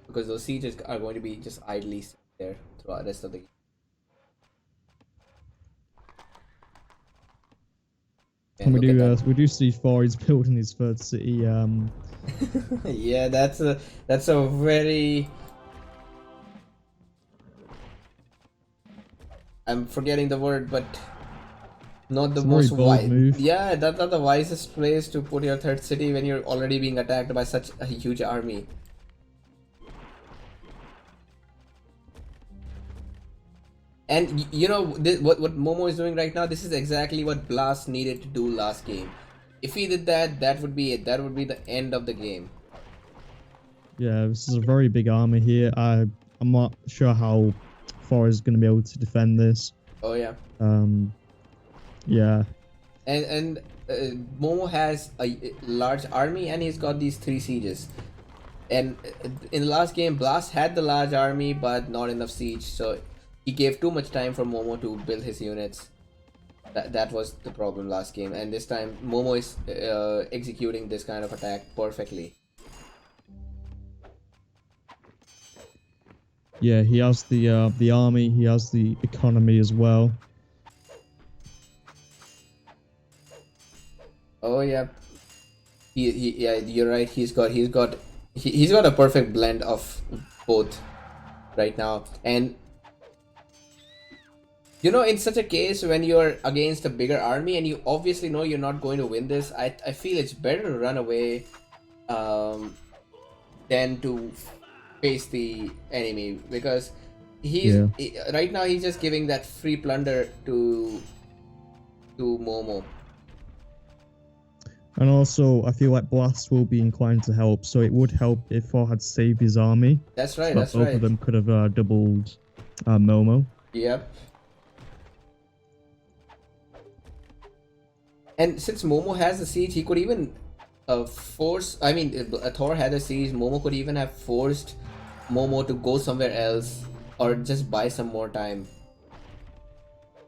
because those sieges are going to be just idly there throughout the rest of the game. And we do see Thor is building his third city. Yeah, that's a very. I'm forgetting the word, but not the most wise move. Yeah, that's not the wisest place to put your third city when you're already being attacked by such a huge army. And what Momo is doing right now, this is exactly what Blast needed to do last game. If he did that, that would be it. That would be the end of the game. Yeah, this is a very big army here. I'm not sure how far is going to be able to defend this. Oh yeah. Yeah. And Momo has a large army, and he's got these 3 sieges. And in the last game, Blast had the large army, but not enough siege, so he gave too much time for Momo to build his units. That was the problem last game, and this time Momo is executing this kind of attack perfectly. Yeah, he has the army, he has the economy as well. Oh yeah, Yeah, you're right. He's got a perfect blend of both right now. And in such a case, when you're against a bigger army and you obviously know you're not going to win this, I feel it's better to run away, um, than to face the enemy, because Yeah. right now he's just giving that free plunder to Momo. And also, I feel like Blast will be inclined to help, so it would help if Thor had saved his army, That's so right. that That's both of right. them could have doubled Momo. Yep. And since Momo has the siege, he could even force. I mean, Thor had a siege. Momo could even have forced Momo to go somewhere else or just buy some more time.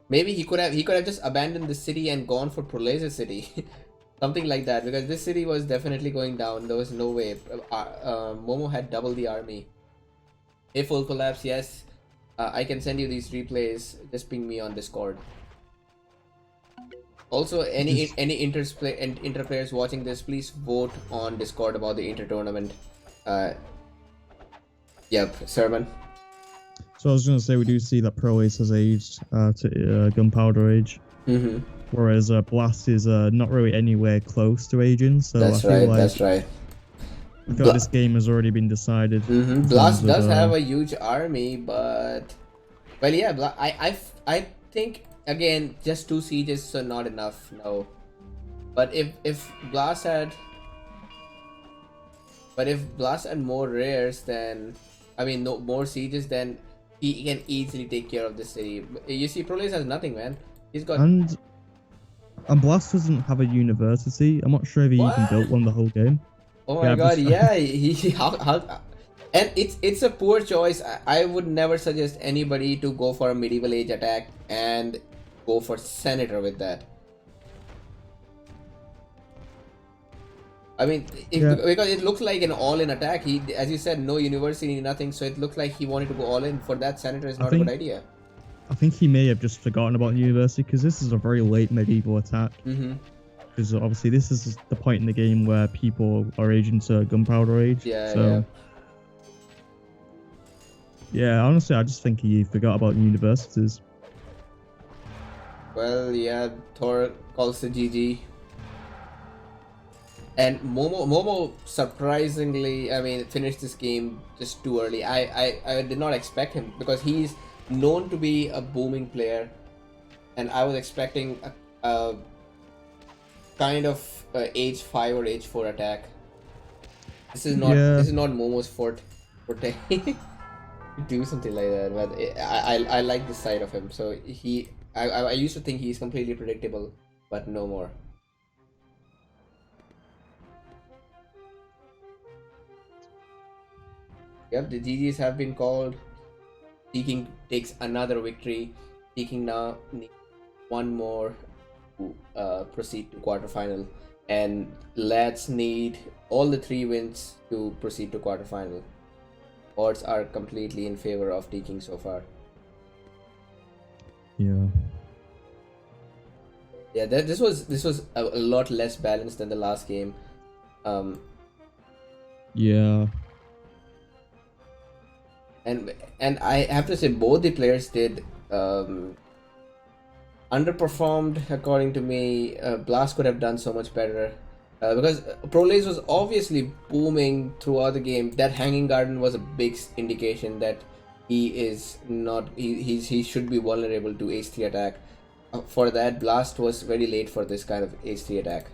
Maybe he could have just abandoned the city and gone for Prolez's city, something like that. Because this city was definitely going down. There was no way. Momo had double the army. If full collapse, yes. I can send you these replays. Just ping me on Discord. Also, inter players watching this, please vote on Discord about the inter tournament. Yep, Serman. So I was going to say, we do see that Pro Ace has aged to Gunpowder Age, whereas Blast is not really anywhere close to aging. So That's I feel right. like That's right. this game has already been decided. Blast does have a huge army, but well, yeah. I think again, just 2 sieges are not enough. No, but if Blast had, more rares, then I mean, no more sieges, then he can easily take care of the city. You see, Proles has nothing, man. He's got And Blast doesn't have a university. I'm not sure if he even built one the whole game. Oh my god, yeah, how and it's a poor choice. I would never suggest anybody to go for a medieval age attack and go for senator with that. I mean, because it looks like an all-in attack. He, as you said, no university, nothing, so it looked like he wanted to go all in. For that, senator is not a good idea. I think he may have just forgotten about the university, because this is a very late medieval attack. Because obviously this is the point in the game where people are aging to Gunpowder Age. Yeah, honestly, I just think he forgot about universities. Well, yeah, Thor calls the GG. And Momo surprisingly, I mean, finished this game just too early. I did not expect him, because he's known to be a booming player, and I was expecting a kind of age 5 or age 4 attack. This is not Momo's forte. Do something like that, but I like this side of him. So I used to think he's completely predictable, but no more. Yep, the GGs have been called. Teaking takes another victory. Teaking now needs one more to proceed to quarterfinal, and let's need all the 3 wins to proceed to quarterfinal. Odds are completely in favor of Teaking so far. Yeah. Yeah, this was a lot less balanced than the last game. Yeah. And I have to say, both the players did underperformed according to me. Blast could have done so much better, because Proles was obviously booming throughout the game. That hanging garden was a big indication that he is not. He should be vulnerable to H3 attack. For that, Blast was very late for this kind of H3 attack.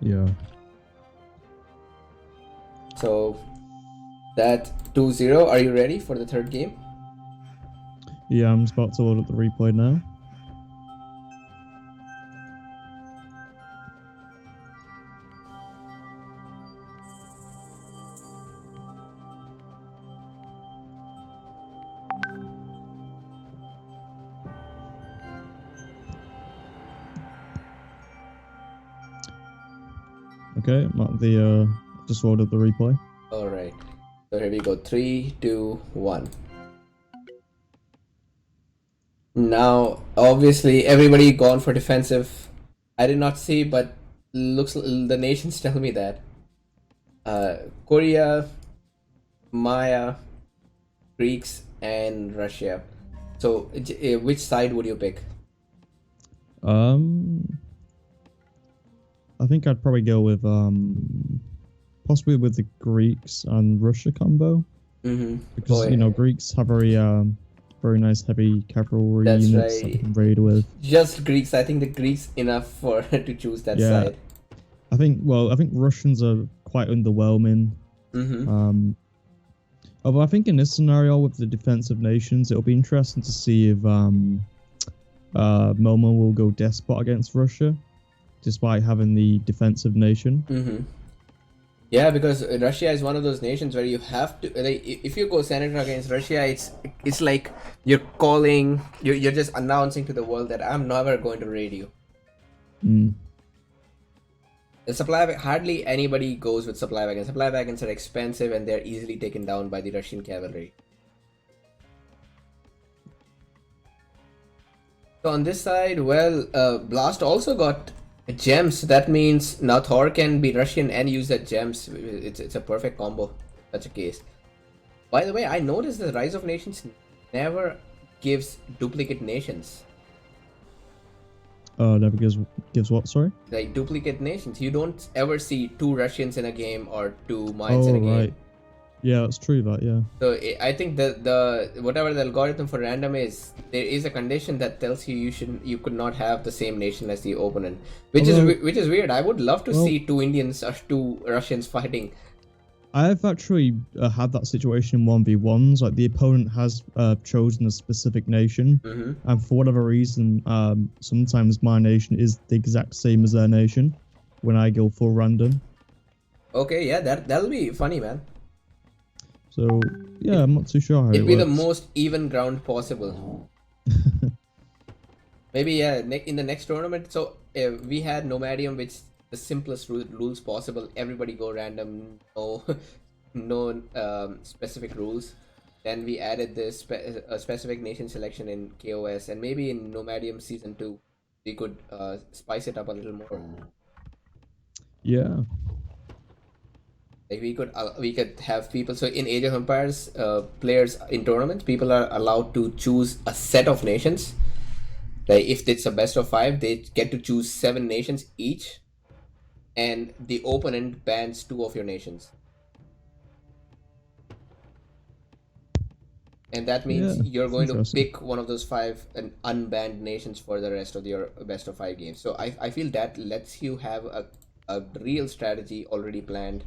Yeah. So that 2-0. Are you ready for the third game? Yeah, I'm just about to load up the replay now. Okay, I'm at the just loaded up the replay. All right. So here we go. 3, 2, 1. Now, obviously, everybody gone for defensive. I did not see, but Looks the nations tell me that. Korea, Maya, Greeks, and Russia. So, which side would you pick? Um, I think I'd probably go with possibly with the Greeks and Russia combo Mm-hmm. Oh, because Greeks have very nice heavy cavalry that's units that they right. can raid with. Just Greeks. I think the Greeks enough for to choose that Yeah, side. I think Russians are quite underwhelming. Mm-hmm. Although I think in this scenario with the defensive nations, it'll be interesting to see if Momo will go despot against Russia, despite having the defensive nation. Mm-hmm. Yeah, because Russia is one of those nations where you have to like, if you go senator against Russia, it's like you're just announcing to the world that I'm never going to raid you. Mm. The supply hardly anybody goes with supply wagons. Supply wagons are expensive and they're easily taken down by the Russian cavalry. So on this side, well, Blast also got gems. That means now Thor can be Russian and use that gems. It's a perfect combo. Such a case. By the way, I noticed the Rise of Nations never gives duplicate nations. Never gives what? Sorry. Like duplicate nations. You don't ever see two Russians in a game or two Mayans in a game. Right. Yeah, that's true. That yeah. So I think the whatever the algorithm for random is, there is a condition that tells you you could not have the same nation as the opponent, which is weird. I would love to see two Indians or two Russians fighting. I've actually had that situation in 1v1s. Like the opponent has chosen a specific nation, and for whatever reason, sometimes my nation is the exact same as their nation when I go full random. Okay, yeah, that'll be funny, man. So yeah, I'm not too sure how It'd be works. the most even ground possible. Maybe yeah, in the next tournament. So we had Nomadium, which the simplest rules possible. Everybody go random, no specific rules. Then we added this specific nation selection in KOS, and maybe in Nomadium Season 2, we could spice it up a little more. Yeah. Like we could have people. So in Age of Empires, players in tournaments, people are allowed to choose a set of nations. Like if it's a best of 5, they get to choose 7 nations each, and the opponent bans 2 of your nations. And that means you're going to pick one of those 5 unbanned nations for the rest of your best of 5 games. So I feel that lets you have a real strategy already planned.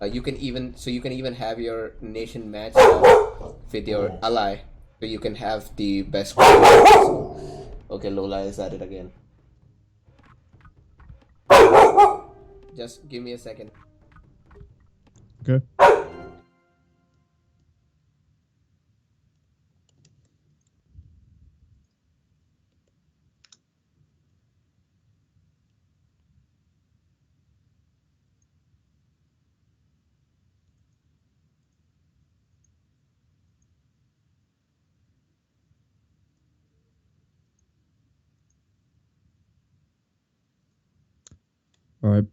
You can even have your nation match with your ally, so you can have the best. Okay, Lola is at it again. Just give me a second. Okay. All right.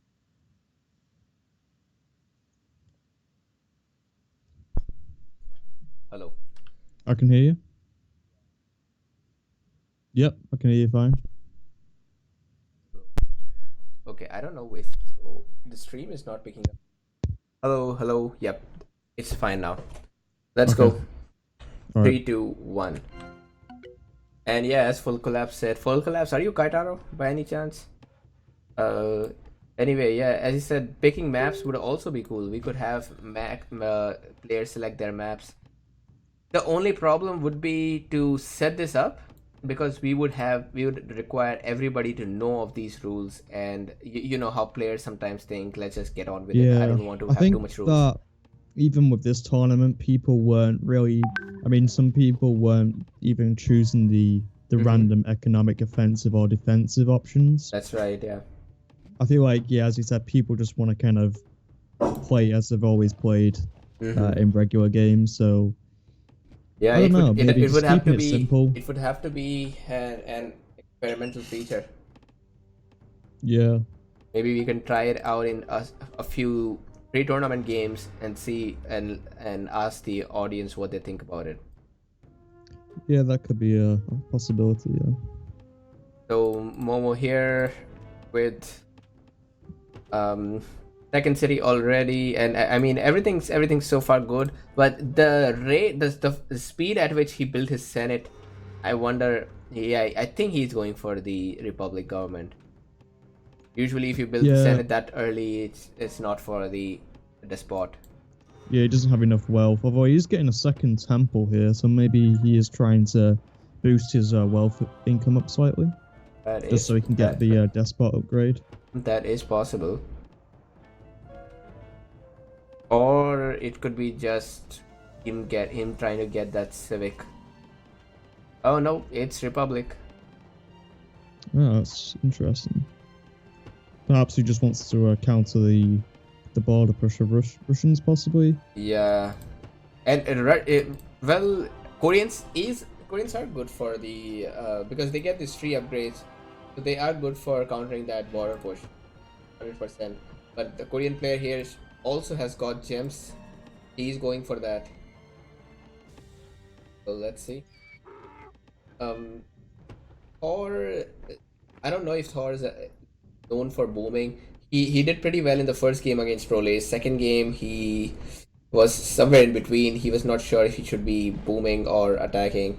Hello. I can hear you. Yep, I can hear you fine. Okay, I don't know if the stream is not picking up. Hello. Yep, it's fine now. Let's go. All 3, 2, 1. And yeah, as Full Collapse said, Full Collapse, are you Kaitaro by any chance? Anyway, yeah, as he said, picking maps would also be cool. We could have players select their maps. The only problem would be to set this up, because we would require everybody to know of these rules, and you know how players sometimes think, let's just get on with it. I don't want to have too much rules. That even with this tournament, people weren't really. I mean, some people weren't even choosing the random economic offensive or defensive options. That's right. Yeah. I feel like, yeah, as you said, people just want to kind of play as they've always played in regular games. So yeah, I don't know. Maybe it would have to be simple. It would have to be an experimental feature. Yeah. Maybe we can try it out in a few pre-tournament games and see and ask the audience what they think about it. Yeah, that could be a possibility. Yeah. So Momo here with um second city already, and I mean everything's so far good, but the rate the speed at which he built his senate, I wonder. Yeah, I think he's going for the republic government. Usually if you build the Yeah, senate that early, it's not for the despot. yeah, he doesn't have enough wealth. Although he is getting a second temple here, so maybe he is trying to boost his wealth income up slightly, That just is so he can get the despot upgrade. that is possible, or it could be just him trying to get that civic. Oh no, it's republic. Oh, that's interesting. Perhaps he just wants to counter the border push of Russians, possibly. Yeah, and well, Koreans are good for the because they get these free upgrades, so they are good for countering that border push, 100%. But the Korean player here also has got gems. He's going for that. So let's see. Um, Thor, I don't know if Thor is known for booming. He did pretty well in the first game against Prolay. Second game he was somewhere in between. He was not sure if he should be booming or attacking.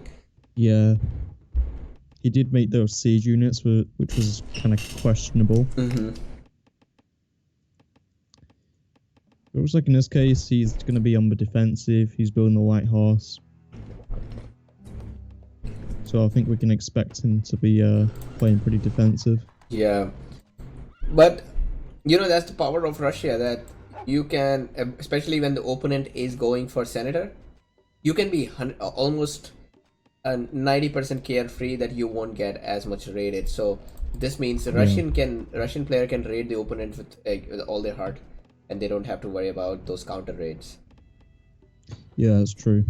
Yeah, he did make those siege units, which was kind of questionable. Mm-hmm. It looks like in this case he's going to be on the defensive. He's building the light horse, so I think we can expect him to be playing pretty defensive. Yeah, but that's the power of Russia, that you can, especially when the opponent is going for senator, you can be almost 90% carefree that you won't get as much raided. So this means the Russian player can raid the opponent with all their heart, and they don't have to worry about those counter raids. Yeah, that's true.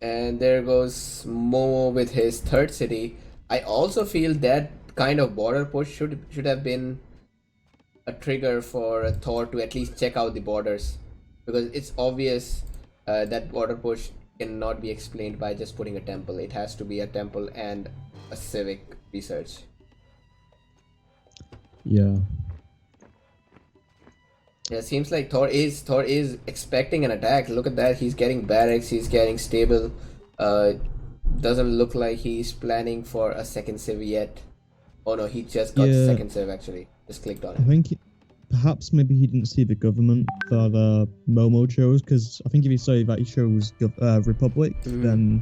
And there goes Momo with his third city. I also feel that kind of border push should have been a trigger for Thor to at least check out the borders, because it's obvious that border push cannot be explained by just putting a temple. It has to be a temple and a civic research. Yeah. Yeah, seems like Thor is expecting an attack. Look at that. He's getting barracks. He's getting stable. Doesn't look like he's planning for a second civ yet. Oh no, he just got the second civ actually. Just clicked on it. I think perhaps maybe he didn't see the government that Momo chose, because I think if he saw that he chose Republic, then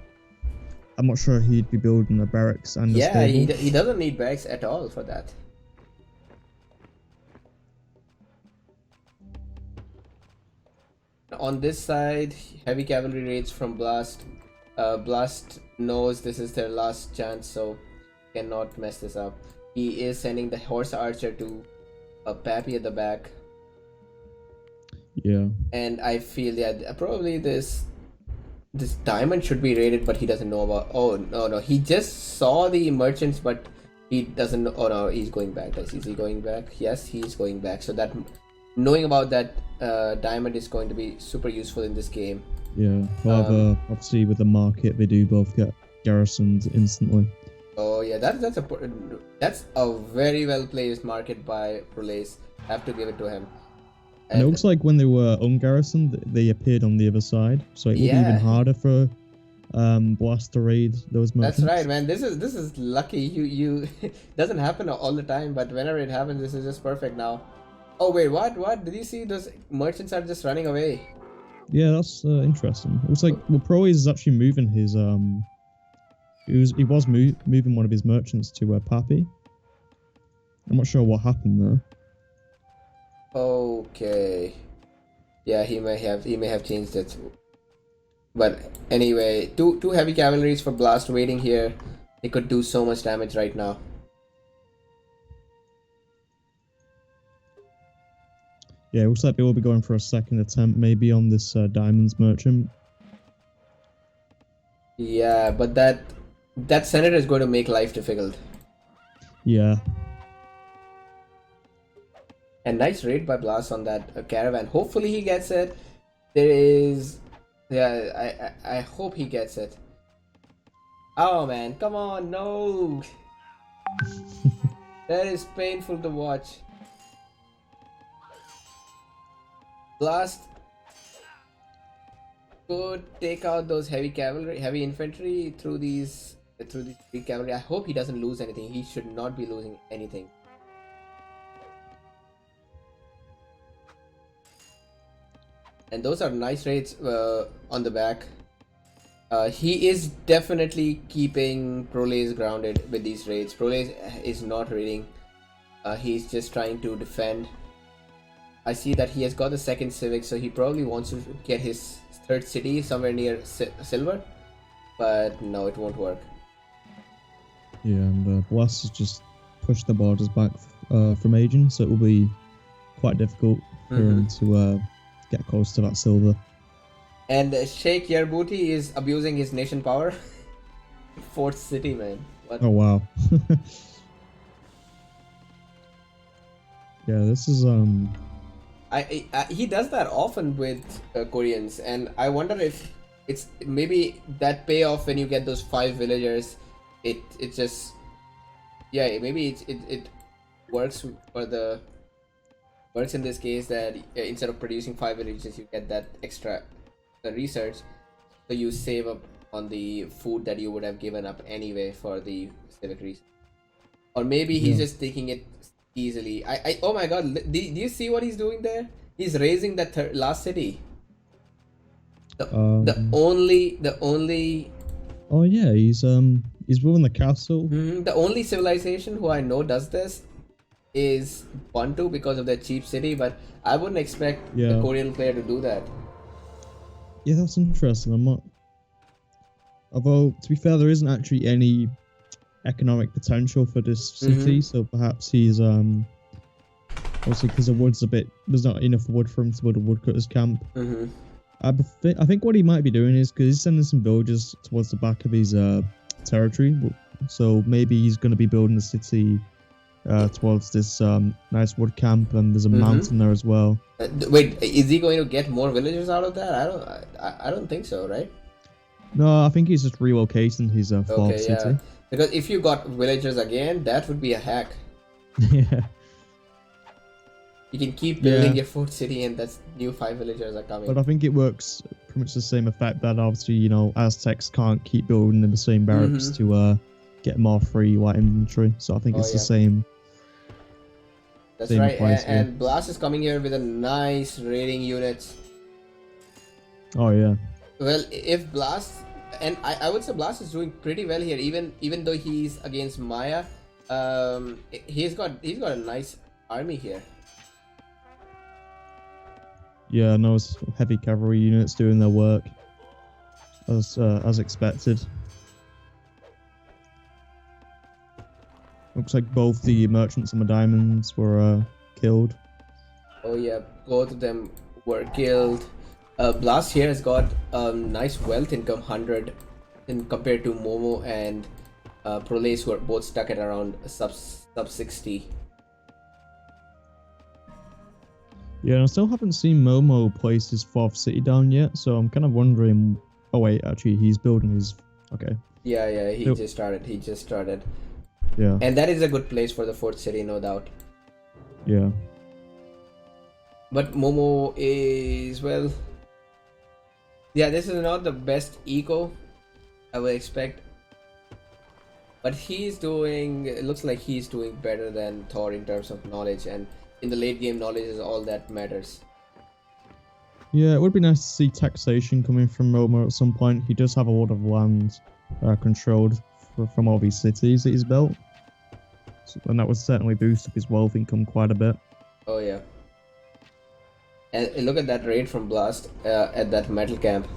I'm not sure he'd be building a barracks and a stable. he doesn't need barracks at all for that. On this side, heavy cavalry raids from Blast. Blast knows this is their last chance, so cannot mess this up. He is sending the horse archer to a Pappy at the back. Yeah. And I feel probably this diamond should be raided, but he doesn't know about. Oh no, he just saw the merchants, but he doesn't know. Oh no, he's going back. Is he going back? Yes, he's going back. So that knowing about that diamond is going to be super useful in this game. Yeah. However, obviously with the market, they do both get garrisoned instantly. Oh yeah, that's a very well placed market by Prolace. Have to give it to him. And it looks like when they were ungarrisoned, they appeared on the other side, so it will be even harder for Blast to raid those merchants. That's right, man. This is lucky. You doesn't happen all the time, but whenever it happens, this is just perfect now. Oh wait, what? Did you see those merchants are just running away? Yeah, that's interesting. It looks like Prolace is actually moving his he was moving one of his merchants to Pappy. I'm not sure what happened there. Okay. Yeah, he may have changed it. But anyway, two heavy cavalries for Blast waiting here. They could do so much damage right now. Yeah, it looks like they will be going for a second attempt, maybe on this Diamonds merchant. Yeah, but that senator is going to make life difficult. Yeah. And nice raid by Blast on that caravan. Hopefully he gets it. There is, yeah. I hope he gets it. Oh man, come on, no. That is painful to watch. Blast could take out those heavy cavalry, heavy infantry through these big cavalry. I hope he doesn't lose anything. He should not be losing anything. And those are nice raids on the back. He is definitely keeping Proles grounded with these raids. Proles is not raiding. He's just trying to defend. I see that he has got the second civic, so he probably wants to get his third city somewhere near silver. But no, it won't work. Yeah, and Blast has just pushed the borders back from aging, so it will be quite difficult for him to get close to that silver. And Sheikh Yerbuti is abusing his nation power. Fourth city, man. What? Oh wow. Yeah, this is he does that often with Koreans, and I wonder if it's maybe that payoff when you get those 5 villagers. It just, yeah, maybe it works for the works in this case that instead of producing 5 villagers, you get that extra research, so you save up on the food that you would have given up anyway for the civic reason. Or maybe he's just taking it easily. Oh my god, do you see what he's doing there? He's raising the last city. The only oh yeah, he's ruling the castle. The only civilization who I know does this is Bantu because of their cheap city, but I wouldn't expect the Korean player to do that. Yeah, that's interesting. I'm not. Although, to be fair, there isn't actually any economic potential for this city, so perhaps he's obviously because the wood's there's not enough wood for him to build a woodcutter's camp. I think what he might be doing is because he's sending some villagers towards the back of his territory, so maybe he's going to be building the city towards this nice wood camp, and there's a mountain there as well. Wait, is he going to get more villagers out of that? I don't think so, right? No, I think he's just relocating his fourth city. Yeah. Because if you got villagers again, that would be a hack. Yeah. You can keep building your fourth city, and that's new 5 villagers are coming. But I think it works pretty much the same effect that obviously, Aztecs can't keep building in the same barracks to get more free white inventory. So I think it's the same. That's right, and Blast is coming here with a nice raiding unit. Oh yeah. Well, if Blast, and I would say Blast is doing pretty well here, even though he's against Maya, he's got a nice army here. Yeah, no, it's heavy cavalry units doing their work as expected. Looks like both the merchants and the diamonds were killed. Oh yeah, both of them were killed. Blast here has got nice wealth income, 100, compared to Momo and Proles, who are both stuck at around sub 60. Yeah, I still haven't seen Momo place his 4th city down yet, so I'm kind of wondering. Oh wait, actually, he's building his. Okay. Yeah, he just started. Yeah. And that is a good place for the 4th city, no doubt. Yeah. But Momo is, well, yeah, this is not the best eco I would expect. But it looks like he's doing better than Thor in terms of knowledge, and in the late game, knowledge is all that matters. Yeah, it would be nice to see taxation coming from Momo at some point. He does have a lot of land controlled from all these cities that he's built. And that would certainly boost up his wealth income quite a bit. Oh yeah. And look at that raid from Blast at that metal camp.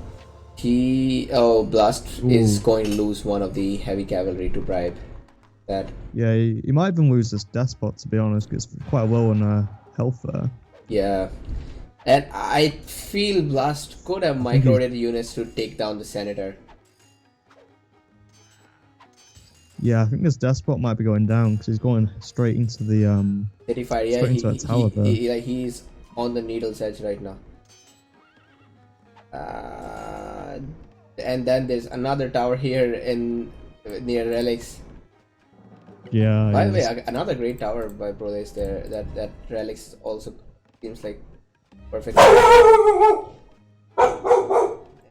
Blast is going to lose one of the heavy cavalry to bribe that. Yeah, he might even lose this despot, to be honest, because it's quite low on health there. Yeah. And I feel Blast could have micro-raided units to take down the senator. Yeah, I think this despot might be going down because he's going straight into the City fire, yeah, straight into that tower there. like he's on the needle's edge right now. And then there's another tower here in near relics. Yeah, By the way, he's, another great tower by Proles there. That relics also seems like perfect.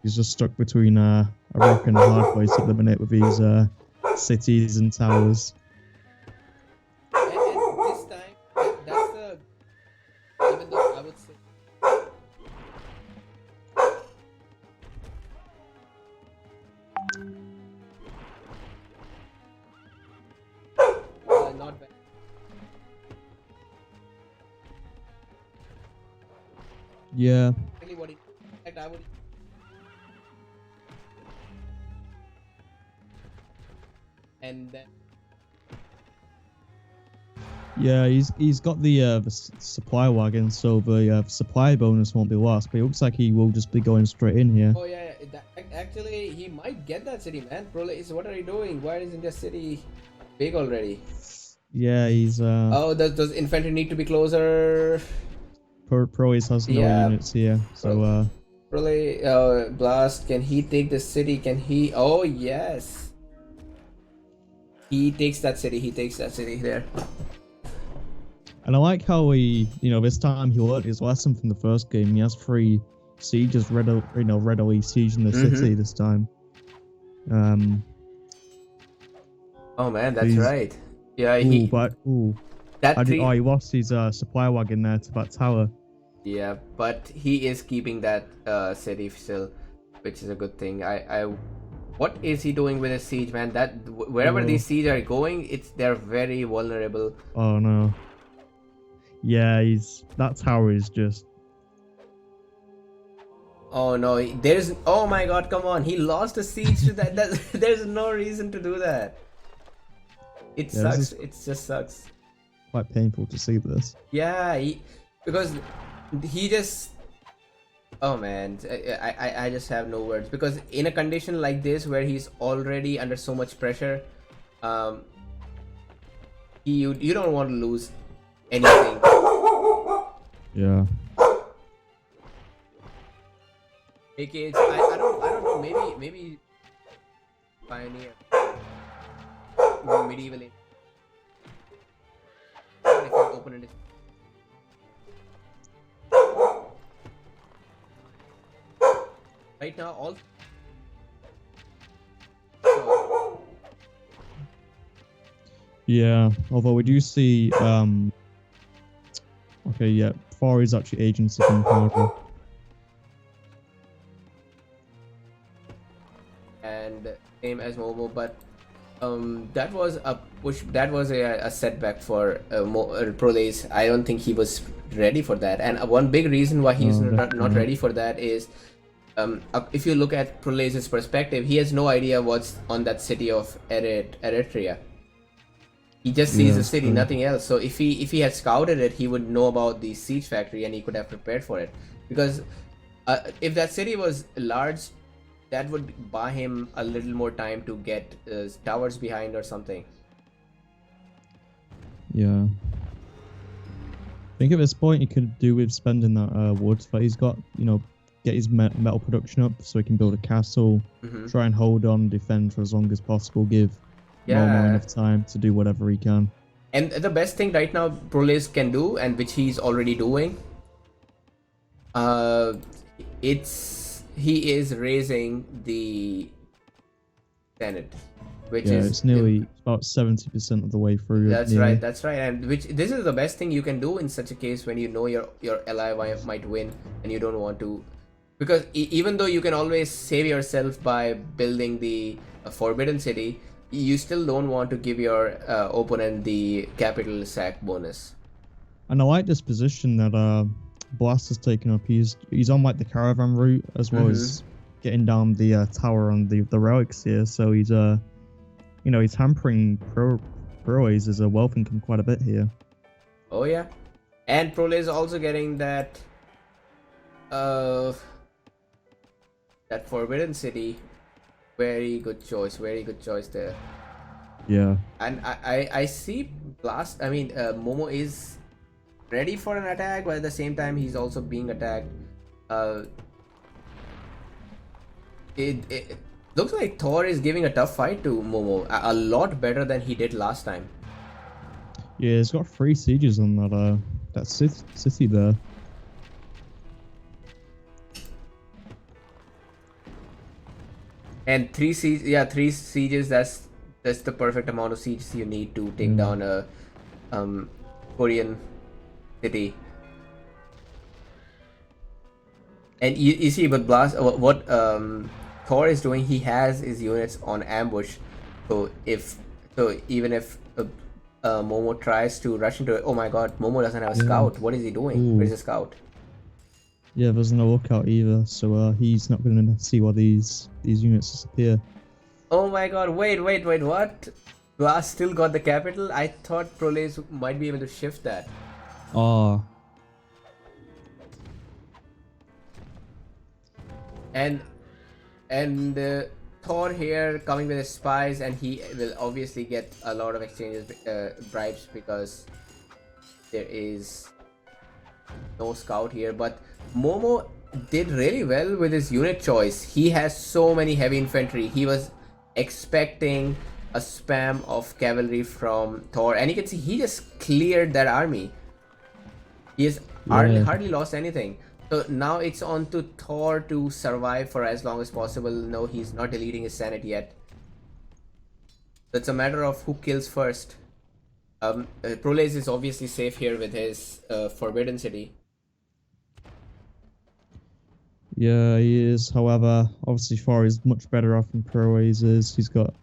he's just stuck between a rock and a hard place at the minute with these cities and towers. And this time, that's the even though I would say. Not bad. Yeah, Really, what in fact I would. And then yeah, he's got the supply wagon, so the supply bonus won't be lost. But it looks like he will just be going straight in here. oh yeah, actually he might get that city, man. Proles, what are you doing? Why isn't your city big already? Yeah, he's Oh, does infantry need to be closer? Proes has no Yeah. units here, so Really, Blast, can he take the city? Can he? Oh, yes. He takes that city. He takes that city there. and I like how he, this time he learned his lesson from the first game. He has 3 sieges readily sieging the city this time. Oh man, that's He's- right. Yeah, that three. he lost his supply wagon there to that tower. Yeah, but he is keeping that city still, which is a good thing. What is he doing with his siege, man? That wherever these siege are going, they're very vulnerable. Oh no. Yeah, that tower is just. Oh no, there's. Oh my God, come on! He lost a siege to that. There's no reason to do that. It sucks. It just sucks. Quite painful to see this. Yeah, because he just. Oh man, I just have no words, because in a condition like this where he's already under so much pressure, you don't want to lose anything. Yeah. AKH, I don't know, maybe Pioneer, medieval age. What if your opponent is right now all. So, Yeah, although we do see, okay, yeah, 4 is actually agency gunpowder. and same as Momo, but that was a push. That was a setback for Proles. I don't think he was ready for that, and one big reason why he's not ready for that is. If you look at Proles' perspective, he has no idea what's on that city of Eritrea. He just sees the city, nothing else. So if he had scouted it, he would know about the siege factory and he could have prepared for it. Because if that city was large, that would buy him a little more time to get towers behind or something. Yeah. I think at this point he could do with spending that wood that he's got, get his metal production up so he can build a castle, try and hold on, defend for as long as possible, give Momo enough time to do whatever he can. And the best thing right now Proles can do, and which he's already doing, he is raising the Senate, which is it's nearly about 70% of the way through. That's right, and this is the best thing you can do in such a case when you know your ally might win and you don't want to, because even though you can always save yourself by building the forbidden city, you still don't want to give your opponent the capital sack bonus. And I like this position that Blast has taken up. He's on like the caravan route as well as getting down the tower on the relics here. So he's he's hampering Proles as a wealth income quite a bit here. Oh yeah, and Proles is also getting that that forbidden city. Very good choice there. Yeah. And I see Blast. I mean, Momo is ready for an attack, but at the same time, he's also being attacked. Uh, it looks like Thor is giving a tough fight to Momo, a lot better than he did last time. Yeah, he's got 3 sieges on that city there. And three sieges. That's the perfect amount of sieges you need to take down a Korean city. And you see, but Blast, what Thor is doing, he has his units on ambush. So even if Momo tries to rush into it, oh my God, Momo doesn't have a scout. What is he doing? Ooh. Where's the scout? Yeah, there's no lookout either, so he's not going to see why these units disappear. Oh my God! Wait! What? Blast still got the capital. I thought Proles might be able to shift that. Ah. And Thor here coming with his spies, and he will obviously get a lot of exchanges, bribes, because there is no scout here. But Momo did really well with his unit choice. He has so many heavy infantry. He was expecting a spam of cavalry from Thor, and you can see he just cleared that army. He has hardly lost anything. So now it's on to Thor to survive for as long as possible. No, he's not deleting his sanity yet. It's a matter of who kills first. Proles is obviously safe here with his Forbidden City. Yeah, he is. However, obviously Thor is much better off than Proles is. He's got,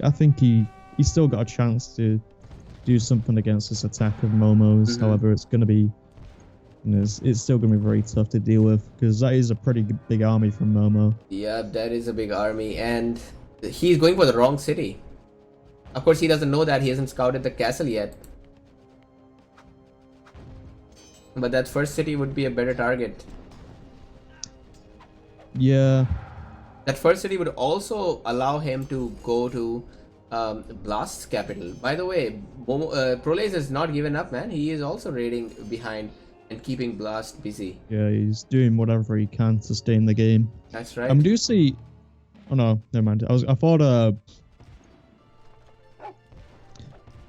I think he's still got a chance to do something against this attack of Momo's. However, it's going to be, it's still going to be very tough to deal with because that is a pretty big army from Momo. Yeah, that is a big army, and he's going for the wrong city. Of course, he doesn't know that. He hasn't scouted the castle yet. But that first city would be a better target. Yeah. That first city would also allow him to go to Blast's capital. By the way, Proles has not given up, man. He is also raiding behind and keeping Blast busy. Yeah, he's doing whatever he can to stay in the game. That's right. Do you see? Oh no, never mind. I thought.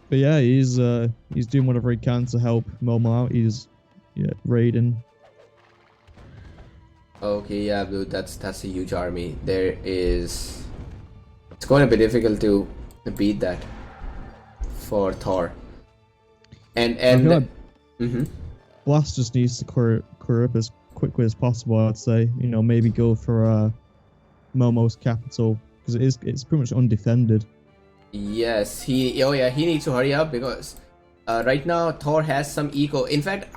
But yeah, he's doing whatever he can to help Momo out. He's raiding. Okay, yeah, Blue, that's a huge army. It's going to be difficult to beat that for Thor. And Blast just needs to clear up as quickly as possible. I'd say, maybe go for Momo's capital because it's pretty much undefended. Yes, he needs to hurry up because right now Thor has some eco. In fact,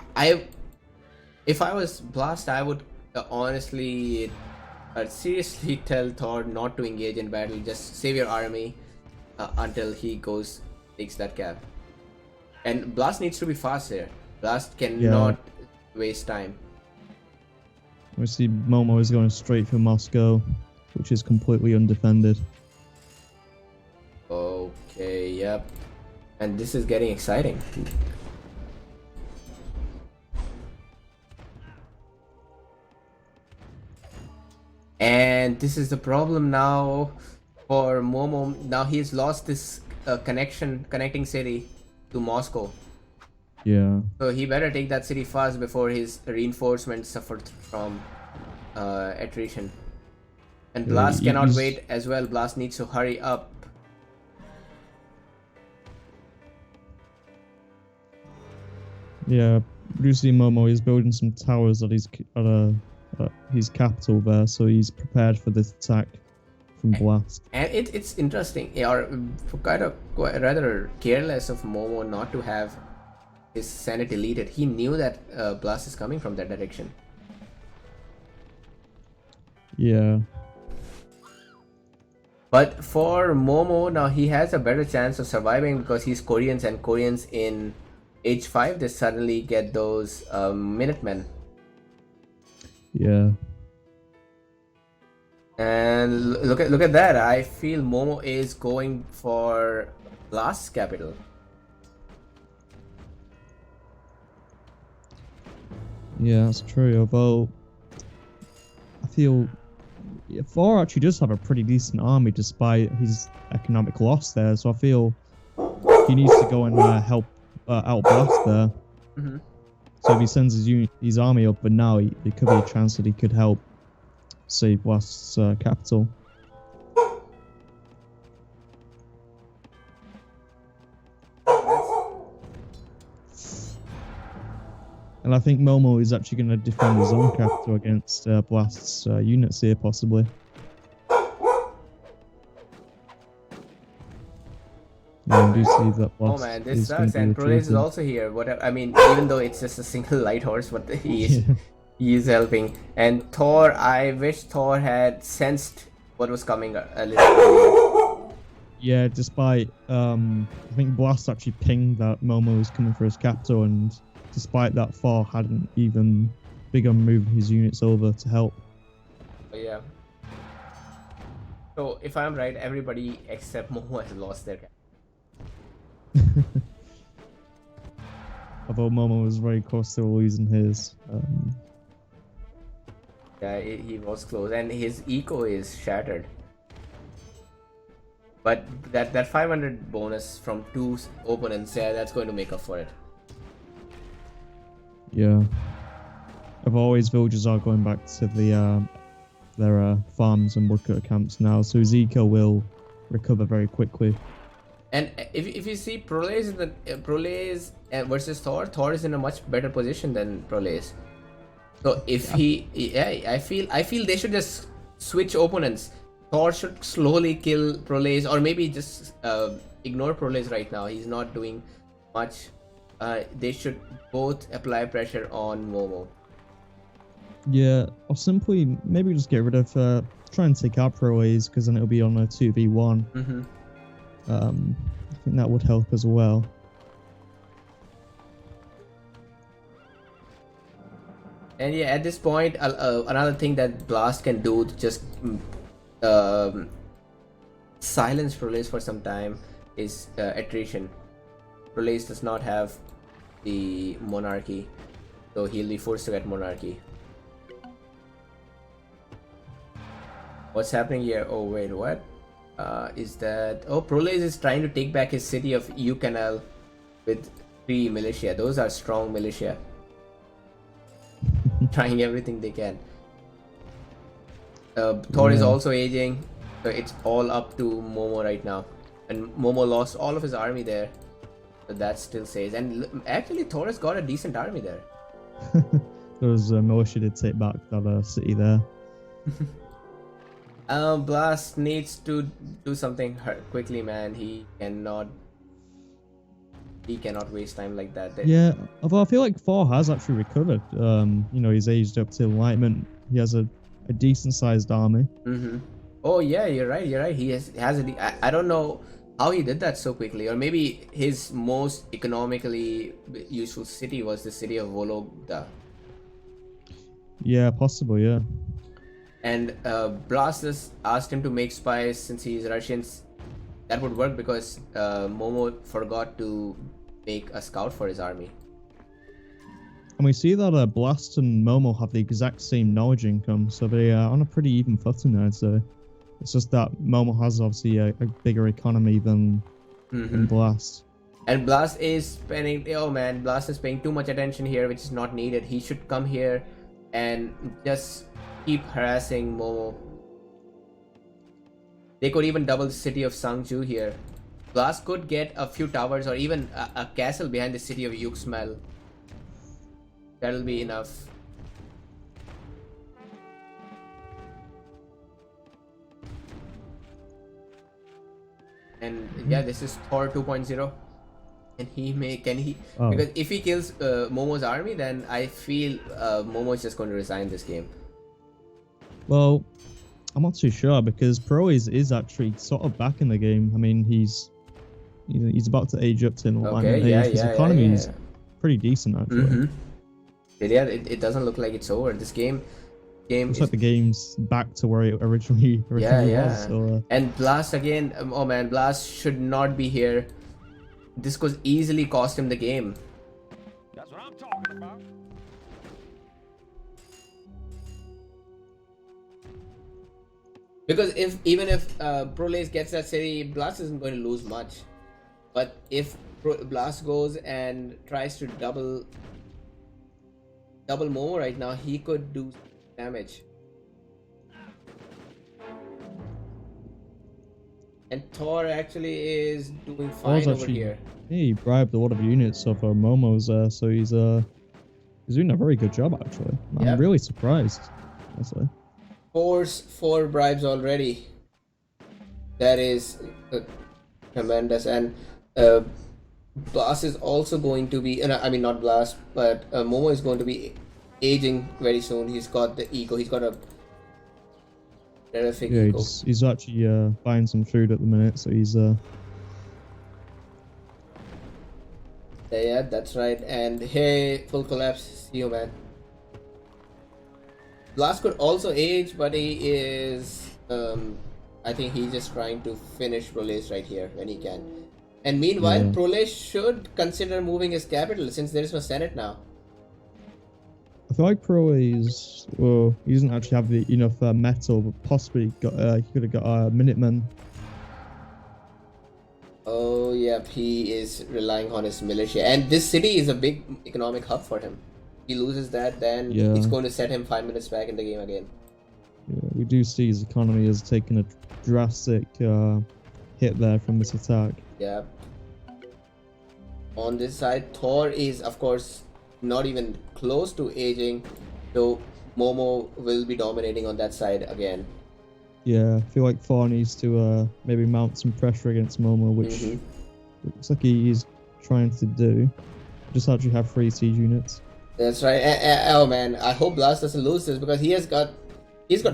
if I was Blast, I would honestly seriously tell Thor not to engage in battle. Just save your army until he takes that cap. And Blast needs to be fast here. Blast cannot waste time. We see Momo is going straight for Moscow, which is completely undefended. Okay, yep. And this is getting exciting. And this is the problem now for Momo. Now he's lost this connecting city to Moscow. Yeah. So he better take that city fast before his reinforcements suffer from attrition. And Blast cannot wait as well. Blast needs to hurry up. Yeah, Brucey Momo is building some towers at his capital there, so he's prepared for this attack from Blast. And it's interesting, or rather careless of Momo not to have his Senate deleted. He knew that Blast is coming from that direction. Yeah. But for Momo, now he has a better chance of surviving because he's Koreans, and Koreans in Age 5, they suddenly get those Minutemen. Yeah. And look at that. I feel Momo is going for Blast's capital. Yeah, that's true. Although I feel Thor actually does have a pretty decent army despite his economic loss there. So I feel he needs to go and help outblast there. Mm-hmm. So if he sends his army up, but now there could be a chance that he could help save Blast's capital. And I think Momo is actually going to defend his own capital against Blast's units here, possibly. Yeah, I do see that Blast Oh man, this is going sucks. to be And Proles is retreating. also here. What I mean, even though it's just a single light horse, but Yeah. he is helping. And Thor, I wish Thor had sensed what was coming a little earlier. Yeah, despite I think Blast actually pinged that Momo was coming for his capital, and despite that, Thor hadn't even begun moving his units over to help. But yeah. So if I'm right, everybody except Momo has lost their capital. Although Momo was very close to losing his. Yeah, he was close, and his eco is shattered. But that 500 bonus from 2 opponents, yeah, that's going to make up for it. Yeah. Of always, villagers are going back to their farms and woodcutter camps now, so his eco will recover very quickly. And if you see Proles in the Proles versus Thor, Thor is in a much better position than Proles. So if I feel they should just switch opponents. Thor should slowly kill Proles, or maybe just ignore Proles right now. He's not doing much. They should both apply pressure on Momo. Yeah, or simply maybe just get rid of try and take out Proways, because then it'll be on a 2v1. Mm-hmm. I think that would help as well. And yeah, at this point, another thing that Blast can do to just um, silence Proles for some time is attrition. Proles does not have the monarchy, so he'll be forced to get monarchy. What's happening here? Oh wait, what? Is that? Oh, Proles is trying to take back his city of U Canal with 3 militia. Those are strong militia. Trying everything they can. Thor is also aging, so it's all up to Momo right now. And Momo lost all of his army there, so that still says. And actually, Thor has got a decent army there. Those militia did take back that city there. Blast needs to do something quickly, man. He cannot waste time like that. Yeah, although I feel like Thor has actually recovered. You know, he's aged up to enlightenment. He has a decent sized army. Mm-hmm. Oh yeah, you're right. He has I don't know how he did that so quickly, or maybe his most economically useful city was the city of Vologda. Yeah, possible. Yeah. And Blastus asked him to make spies since he's Russian. That would work because Momo forgot to make a scout for his army. And we see that Blast and Momo have the exact same knowledge income, so they are on a pretty even footing there. So it's just that Momo has obviously a bigger economy than Blast. And Blast is spending. Oh man, Blast is paying too much attention here, which is not needed. He should come here and just keep harassing Momo. They could even double the city of Sangju here. Blast could get a few towers or even a castle behind the city of Yuxmal. That'll be enough. And yeah, this is Thor 2.0. And because if he kills Momo's army, then I feel Momo is just going to resign this game. Well, I'm not too sure because Pro is actually sort of back in the game. I mean, he's about to age up to enlightenment age. His economy is pretty decent actually. Yeah, it doesn't look like it's over. This game, Game Looks is like the game's back to where it originally yeah, was. yeah. So And Blast again. Oh man, Blast should not be here. This could easily cost him the game. That's what I'm talking about. Because even if Prolace gets that city, Blast isn't going to lose much. But if Blast goes and tries to double Momo right now, he could do damage. And Thor actually is doing fine over here. He bribed a lot of units of Momo's there, so he's doing a very good job actually. I'm Yep. really surprised, honestly. Four bribes already. That is tremendous. And Blast is also going to be, I mean not Blast, but Momo is going to be aging very soon. He's got the eco. He's got a terrific Yeah, eco. he's actually buying some food at the minute, so he's Yeah, that's right. And hey, full collapse. See you, man. Blast could also age, but he is. I think he's just trying to finish Prolace right here when he can. And meanwhile, Yeah. Prolace should consider moving his capital since there is no Senate now. I feel like Pro is well, he doesn't actually have enough metal, but possibly he could have got Minutemen. Oh, yep, he is relying on his militia. And this city is a big economic hub for him. He loses that, then Yeah. it's going to set him 5 minutes back in the game again. Yeah, we do see his economy has taken a drastic hit there from this attack. Yeah. On this side, Thor is, of course, not even close to aging, so Momo will be dominating on that side again. Yeah, I feel like Thor needs to maybe mount some pressure against Momo, which Mhm. looks like he's trying to do. Just actually have 3 siege units. That's right. Oh man, I hope Blast doesn't lose this because he's got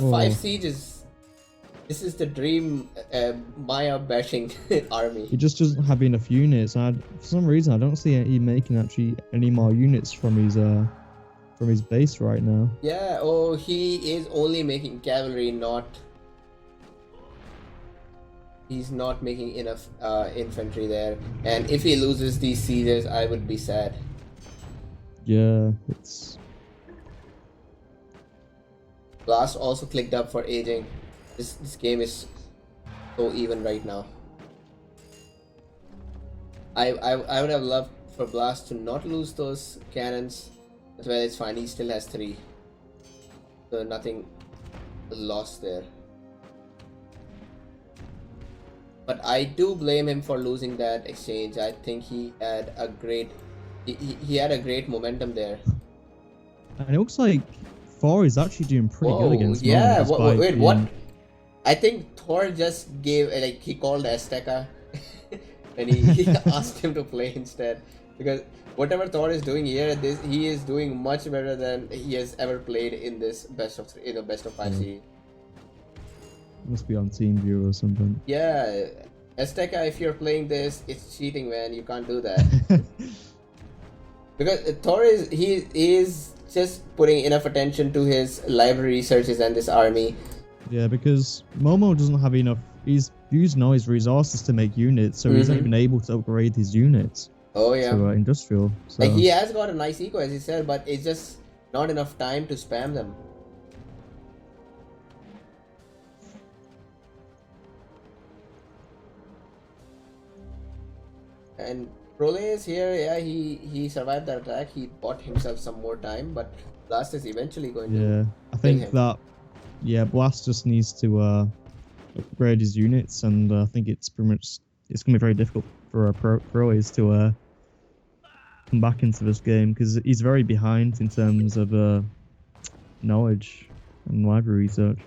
Oh. 5 sieges. This is the dream Maya bashing army. He just doesn't have enough units. For some reason, I don't see him making actually any more units from his base right now. Yeah, oh, he is only making cavalry, not. He's not making enough infantry there. And if he loses these sieges, I would be sad. Yeah, it's Blast also clicked up for aging. This game is so even right now. I would have loved for Blast to not lose those cannons. As well, it's fine. He still has 3. So nothing lost there. But I do blame him for losing that exchange. I think he had a great he had a great momentum there. and it looks like Thor is actually doing pretty good against Momo. yeah. despite Wait, what? being- I think Thor just gave he called Azteca and he asked him to play instead, because whatever Thor is doing here, he is doing much better than he has ever played in this best of 5 series. Must be on TeamViewer or something. Yeah, Azteca, if you're playing this, it's cheating, man. You can't do that. Because Thor is just putting enough attention to his library researches and this army. Yeah, because Momo doesn't have enough. He's using all his resources to make units, so he's not Mhm. even able to upgrade his units Oh yeah, to industrial. So like he has got a nice eco, as he said, but it's just not enough time to spam them. And Prolace here, yeah, he survived that attack. He bought himself some more time, but Blast is eventually going to. yeah, I Kill think him. that Blast just needs to upgrade his units, and I think it's pretty much it's gonna be very difficult for Proes to come back into this game because he's very behind in terms of knowledge and library research.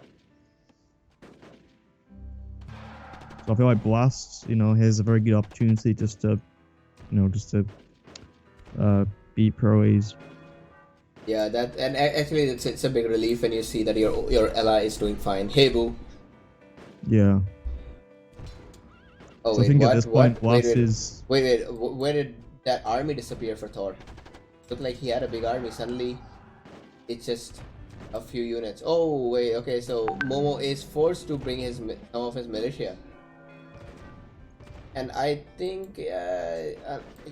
So I feel like Blast, here's a very good opportunity just to beat Proes. Yeah, that and actually it's a big relief when you see that your ally is doing fine. Hey boo. Yeah. Oh So wait, I think what? at this point, Wait, Blast is. wait. Where did that army disappear for Thor? Looked like he had a big army. Suddenly, it just a few units. Oh wait, okay. So Momo is forced to bring some of his militia, and I think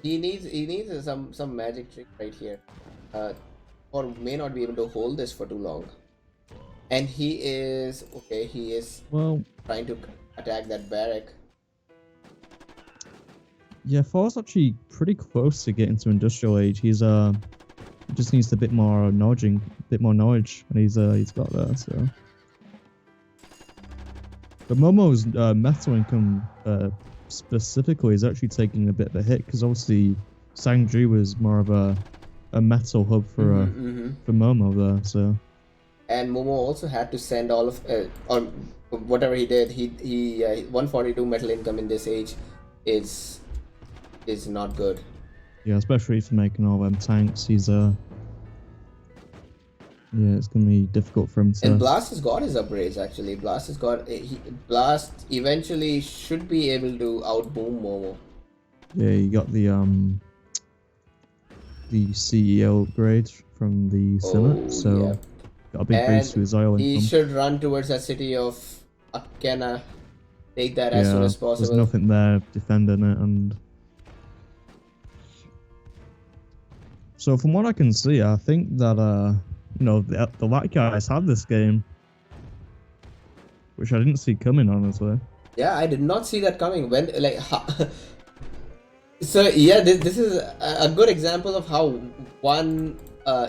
he needs some magic trick right here, or may not be able to hold this for too long. And he is okay. He is Well, trying to attack that barrack. yeah, Thor's actually pretty close to getting to industrial age. He's he just needs a bit more knowledge, and he's got that. So, but Momo's metal income specifically is actually taking a bit of a hit because obviously Sangju was more of a metal hub for for Momo there. So, And Momo also had to send all of or whatever he did. He 142 metal income in this age is not good. yeah, especially for making all them tanks, he's yeah, it's gonna be difficult for him to. And Blast has got his upgrades actually. Blast eventually should be able to outboom Momo. Yeah, you got the CEO upgrade from the Senate, so yeah. got a big boost to his oil He income. should run towards that city of Akena. Take that as soon as possible. There's nothing there defending it, and so from what I can see, I think that you know the LAT guys have this game, which I didn't see coming, honestly. Yeah, I did not see that coming. When like so yeah, this is a good example of how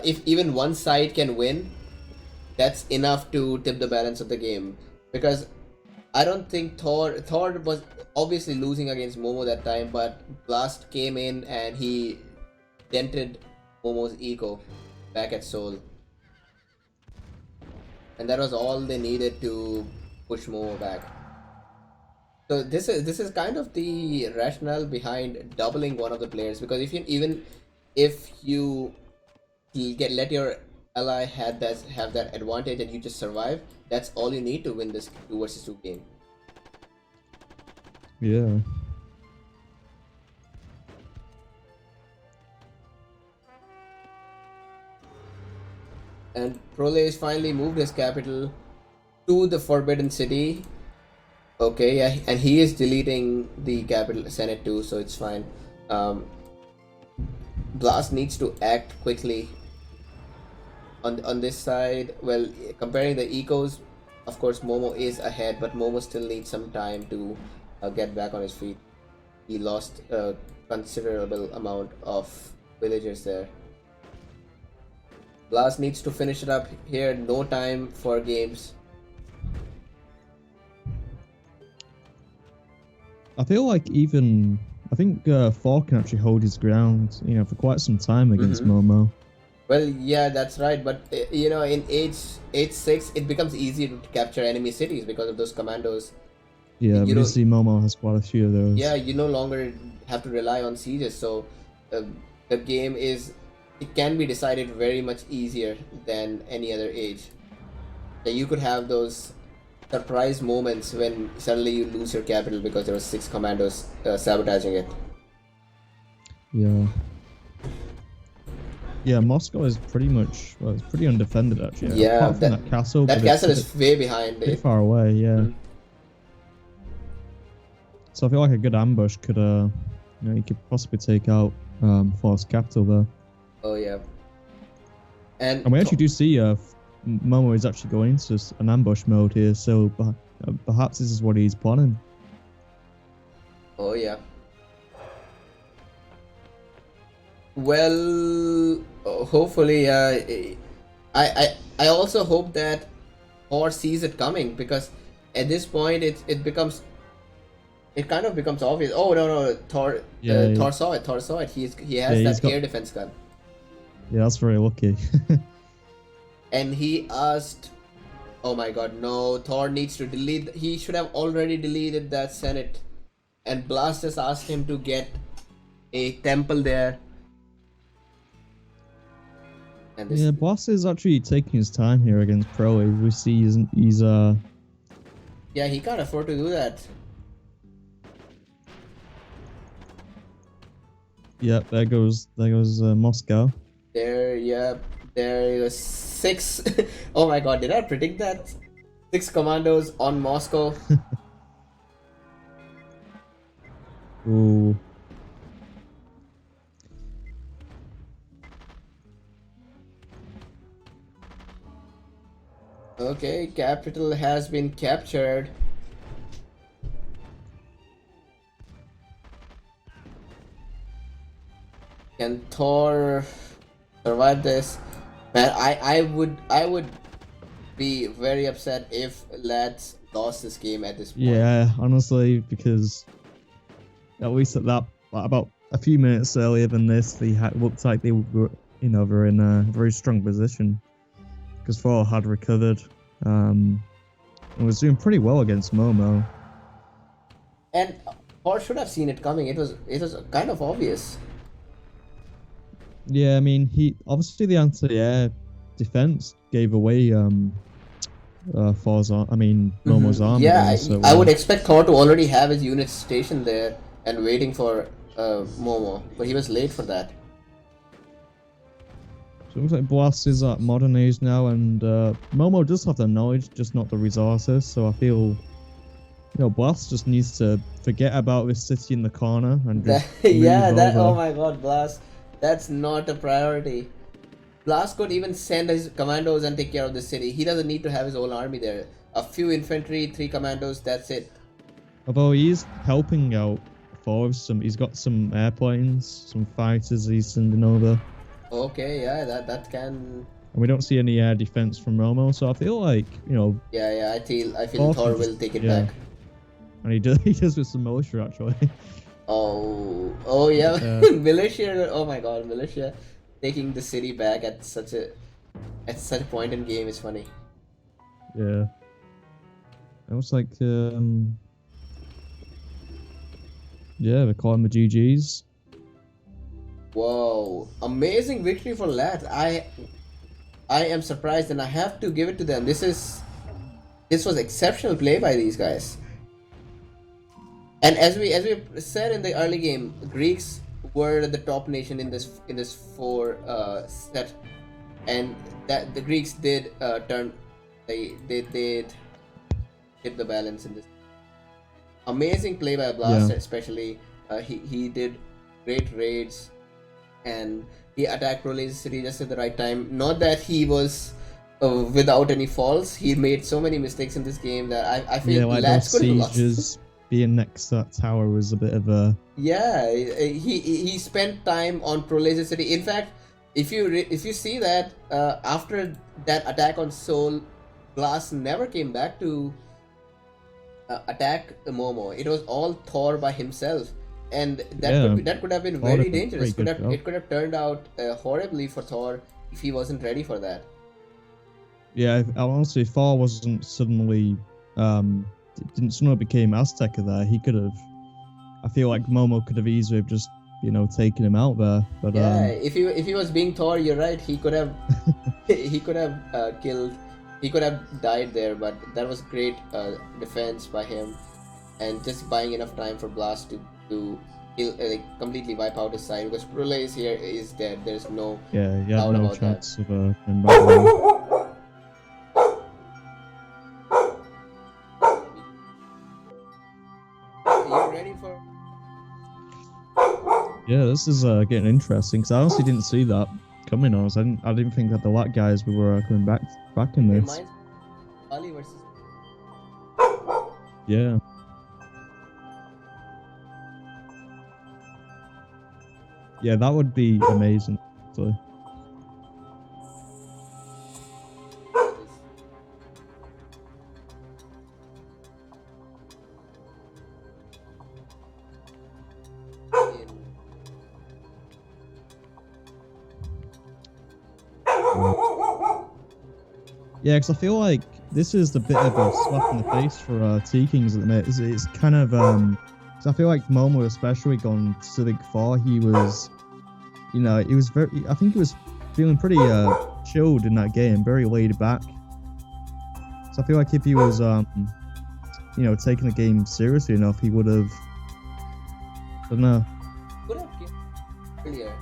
if even one side can win, that's enough to tip the balance of the game. Because I don't think Thor was obviously losing against Momo that time, but Blast came in and he dented Momo's ego back at Seoul. And that was all they needed to push Momo back. So this is kind of the rationale behind doubling one of the players, because if you let your ally have that advantage and you just survive, that's all you need to win this 2 versus 2 game. Yeah. And Proles finally moved his capital to the Forbidden City. Okay, yeah, and he is deleting the capital Senate too, so it's fine. Blast needs to act quickly on this side. Well, comparing the ecos, of course Momo is ahead, but Momo still needs some time to get back on his feet. He lost a considerable amount of villagers there. Blast needs to finish it up here. No time for games. I feel like I think Thor can actually hold his ground, you know, for quite some time against Momo. Well, yeah, that's right. But you know, in age 6, it becomes easier to capture enemy cities because of those commandos. Yeah, but you see Momo has quite a few of those. Yeah, you no longer have to rely on sieges, so the game can be decided very much easier than any other age. So you could have those surprise moments when suddenly you lose your capital because there were 6 commandos sabotaging it. Yeah. Yeah, Moscow is pretty much, well, it's pretty undefended actually. Yeah, apart from that castle. That castle is way behind. A bit far away, yeah. So I feel like a good ambush could, you know, you could possibly take out Thor's capital there. Oh yeah. And we actually do see Momo is actually going into an ambush mode here, so perhaps this is what he's planning. Oh yeah. Well, hopefully, I also hope that Thor sees it coming, because at this point it kind of becomes obvious. Oh no, Thor! Yeah, Thor saw it. He has that air defense gun. Yeah, that's very lucky. And he asked, "Oh my God, no! Thor needs to delete. He should have already deleted that Senate." And Blast just asked him to get a temple there. And yeah, Blast is actually taking his time here against Pro. We see he's yeah, he can't afford to do that. Yep, there goes Moscow. There, yeah. There was 6. Oh my god, did I predict that? 6 commandos on Moscow. Ooh. Okay, capital has been captured. Can Thor survive this? Man, I would be very upset if lads lost this game at this point. Yeah, honestly, because at least at that, like, about a few minutes earlier than this, they looked like they were, were in a very strong position. Because Thor had recovered, and was doing pretty well against Momo. And Thor should have seen it coming. It was kind of obvious. Yeah, I mean, he obviously the anti-air defense gave away Thor's Momo's arm. Yeah, again, so, I would expect Thor to already have his units stationed there and waiting for Momo, but he was late for that. So it looks like Blast is at modern age now, and Momo does have the knowledge, just not the resources. So I feel, Blast just needs to forget about this city in the corner and just Yeah, move that. over. Oh my God, Blast. That's not a priority. Blast could even send his commandos and take care of the city. He doesn't need to have his whole army there. A few infantry, 3 commandos. That's it. Although he is helping out Thor, he's got some airplanes, some fighters he's sending over. Okay, yeah, that can. And we don't see any air defense from Momo, so I feel like, Yeah, I feel Thor Thor should will just- take it yeah. back. And he does with some militia actually. Oh yeah, Yeah. militia. Oh my God, militia taking the city back at such a point in game is funny. Yeah. It was like, yeah, they're calling the GGs. Whoa, amazing victory for LAT. I am surprised, and I have to give it to them. This was exceptional play by these guys. And as we said in the early game, Greeks were the top nation in this 4 set, and that the Greeks did turn they did tip the balance in this. Amazing play by Blast, Yeah. especially he did great raids, and he attacked Role's city just at the right time. Not that he was without any faults. He made so many mistakes in this game that I feel Yeah, like Lats those could have lost. sieges being next to that tower was a bit of a... Yeah, he spent time on Prole's city. In fact, if you see that after that attack on Seoul, Glass never came back to attack Momo. It was all Thor by himself, and that could have been Thor very did a dangerous. pretty good job. It could have turned out horribly for Thor if he wasn't ready for that. Yeah, honestly, Thor wasn't suddenly... didn't suddenly became Azteca there. He could have... I feel like Momo could have easily have just, taken him out there. But Yeah, if he was being Thor, you're right. He could have killed. He could have died there, but that was great defense by him, and just buying enough time for Blast to kill, completely wipe out his side, because Prule is dead. There's no yeah, he doubt had no about that. chance of coming back there. Are you ready for? Yeah, this is getting interesting because I honestly didn't see that coming. I didn't think that the LAT guys were coming back in this. Reminds Ali versus. Yeah. Yeah, that would be amazing. Actually. Yeah, because I feel like this is a bit of a slap in the face for Teakings at the minute. It's kind of cause I feel like Momo, especially gone Civic 4, he was, he was very. I think he was feeling pretty chilled in that game, very laid back. So I feel like if he was, taking the game seriously enough, he would have. I don't know. Could have killed earlier.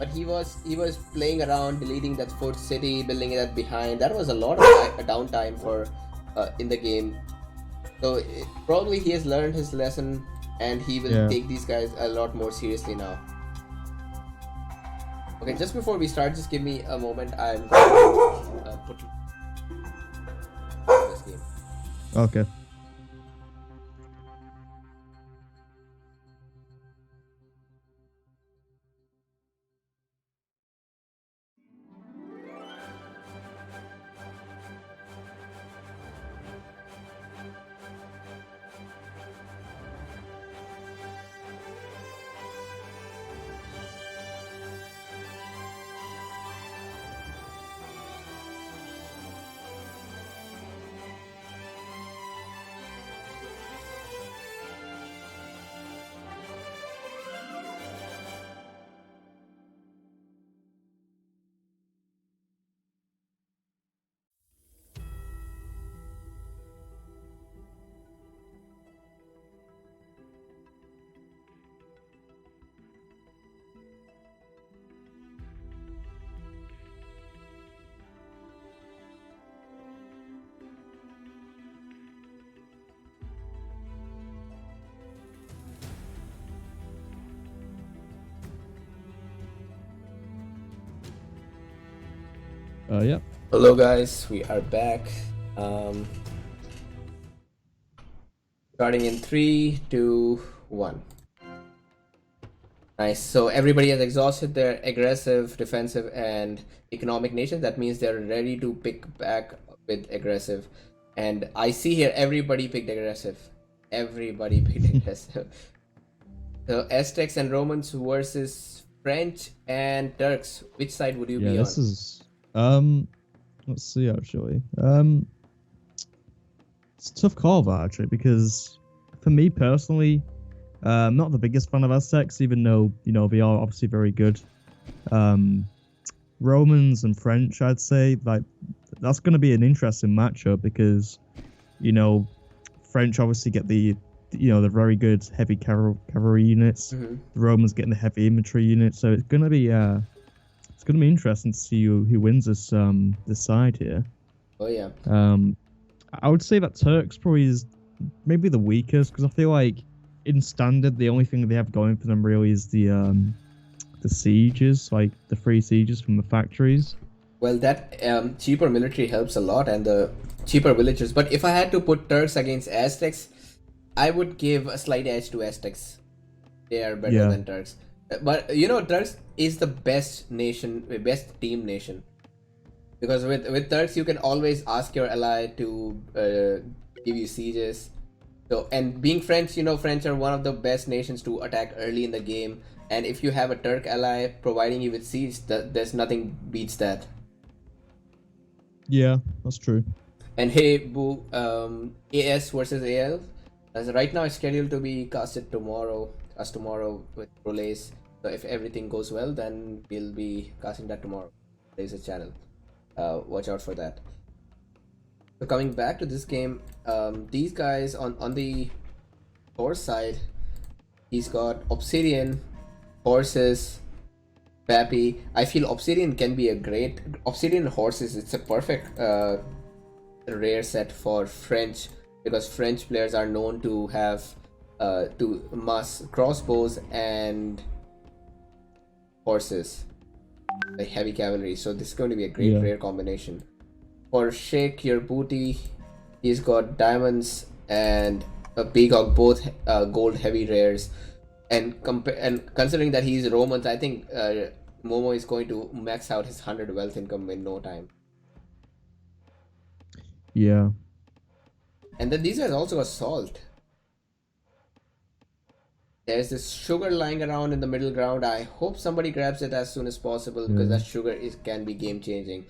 but he was playing around, deleting that fourth city, building that behind. That was a lot of downtime for in the game. So probably he has learned his lesson, and he will Yeah. take these guys a lot more seriously now. Okay, just before we start, just give me a moment. I'm going to put this game. Okay. Yeah. Hello, guys. We are back. Starting in 3, 2, 1. Nice. So everybody has exhausted their aggressive, defensive, and economic nations. That means they're ready to pick back with aggressive. And I see here everybody picked aggressive. Everybody picked aggressive. So Aztecs and Romans versus French and Turks. Which side would you Yeah. be This on? is Let's see actually. It's a tough call that actually because for me personally, I'm not the biggest fan of Aztecs, even though they are obviously very good. Romans and French, I'd say like that's going to be an interesting matchup because you know French obviously get the very good heavy cavalry units. Mm-hmm. The Romans getting the heavy infantry units, so it's going to be interesting to see who wins this side here. Oh yeah. I would say that Turks probably is maybe the weakest because I feel like in standard the only thing they have going for them really is the sieges, like the free sieges from the factories. Well, that cheaper military helps a lot, and the cheaper villagers. But if I had to put Turks against Aztecs, I would give a slight edge to Aztecs. They are better Yeah, than Turks. But Turks is the best nation, best team nation. Because with Turks, you can always ask your ally to give you sieges. So, and being French, French are one of the best nations to attack early in the game. And if you have a Turk ally providing you with siege, there's nothing beats that. yeah, that's true. And hey, Boo, AS versus AL. As right now, it's scheduled to be casted tomorrow, as tomorrow with Relays. So if everything goes well, then we'll be casting that tomorrow. There's a channel. Watch out for that. So coming back to this game, these guys on the horse side, he's got Obsidian, horses, Pappy. I feel Obsidian can be a great Obsidian horses. It's a perfect rare set for French because French players are known to have to mass crossbows and horses, like heavy cavalry. So this is going to be a great Yeah. rare combination. For Shake Your Booty, he's got diamonds and a peacock, both gold heavy rares. And considering that he's Romans, I think Momo is going to max out his 100 wealth income in no time. Yeah. And then these guys also got salt. There's this sugar lying around in the middle ground. I hope somebody grabs it as soon as possible because Yeah. that sugar can be game changing.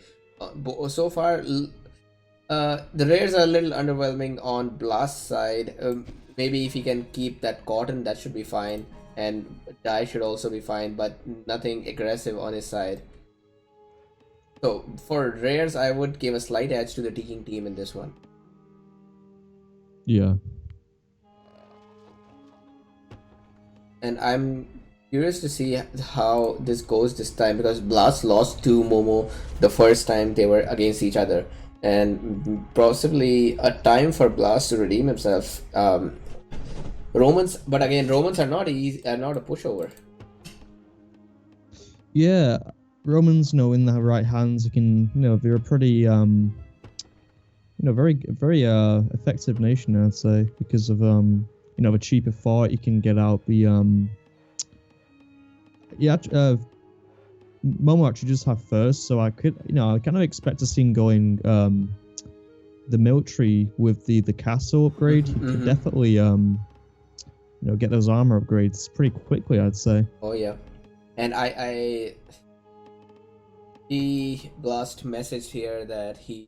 So far, the rares are a little underwhelming on Blast side. Maybe if he can keep that cotton, that should be fine. And dye should also be fine, but nothing aggressive on his side. So for rares, I would give a slight edge to the Teaking team in this one. Yeah. And I'm Curious to see how this goes this time because Blast lost to Momo the first time they were against each other, and possibly a time for Blast to redeem himself. Romans, but again, Romans are not easy, are not a pushover. Yeah, Romans, in the right hands, you can, they're a pretty, very effective nation, I'd say, because of, a cheaper fight. You can get out the, yeah, Momo actually just have first, so I could, I kind of expect to see him going, the military with the castle upgrade. He could definitely, get those armor upgrades pretty quickly, I'd say. Oh yeah, and he Blast messaged here that he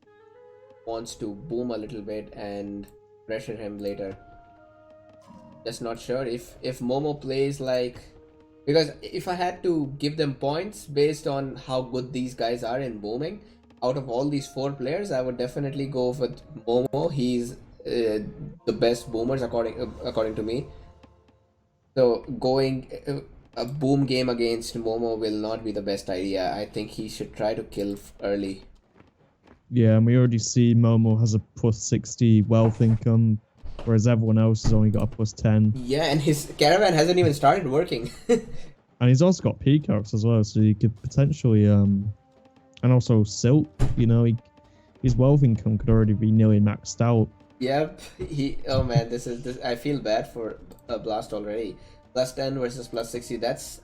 wants to boom a little bit and pressure him later. Just not sure if Momo plays like, because if I had to give them points based on how good these guys are in booming, out of all these 4 players, I would definitely go with Momo. He's the best boomers according to me. So going a boom game against Momo will not be the best idea. I think he should try to kill early. Yeah, and we already see Momo has a plus 60 wealth income, whereas everyone else has only got a plus 10. Yeah, and his caravan hasn't even started working. And he's also got peacocks as well, so he could potentially, and also Silt, his wealth income could already be nearly maxed out. Yep, oh man, this I feel bad for Blast already. Plus 10 versus plus 60, that's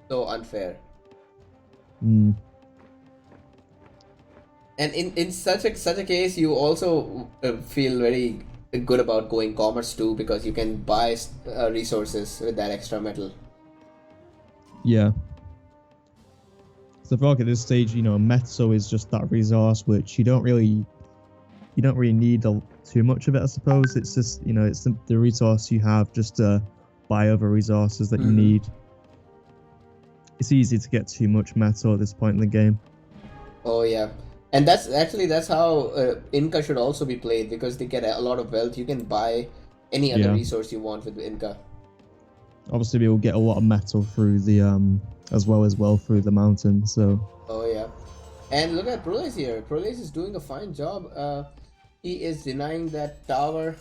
so unfair. Mm. And in such a case, you also feel very good about going commerce too, because you can buy resources with that extra metal. Yeah. So I feel like at this stage, metal is just that resource which you don't really need too much of it, I suppose. It's just, it's the resource you have just to buy other resources that you need. It's easy to get too much metal at this point in the game. Oh yeah. And that's how Inca should also be played, because they get a lot of wealth. You can buy any other resource you want with Inca. Obviously, we will get a lot of metal through the as well through the mountain. So. Oh yeah, and look at Proles here. Proles is doing a fine job. He is denying that tower.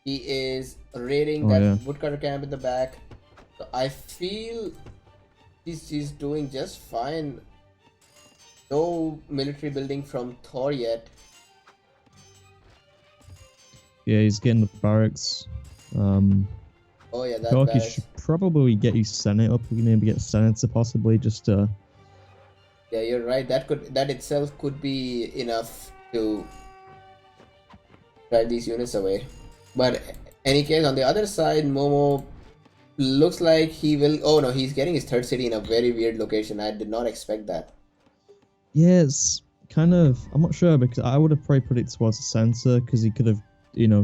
He is raiding that woodcutter camp in the back. So I feel he's doing just fine. No military building from Thor yet. Yeah, he's getting the barracks. Oh yeah, that barracks. You should probably get his Senate up. You can maybe get Senator possibly just to. Yeah, you're right. That itself could be enough to drive these units away. But any case, on the other side, Momo looks like he will. Oh no, he's getting his 3rd city in a very weird location. I did not expect that. Yeah, it's kind of. I'm not sure, because I would have probably put it towards the center, because he could have,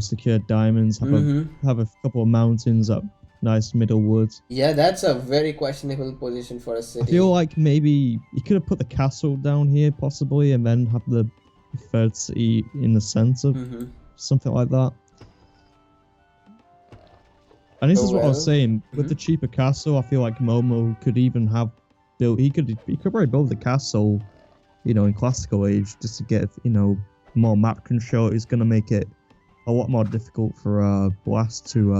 secured diamonds, have a couple of mountains up, nice middle woods. Yeah, that's a very questionable position for a city. I feel like maybe he could have put the castle down here, possibly, and then have the 3rd city in the center, something like that. And this is what I was saying. With the cheaper castle, I feel like Momo could even have built. He could probably build the castle, in classical age, just to get more map control. It's gonna make it a lot more difficult for Blast to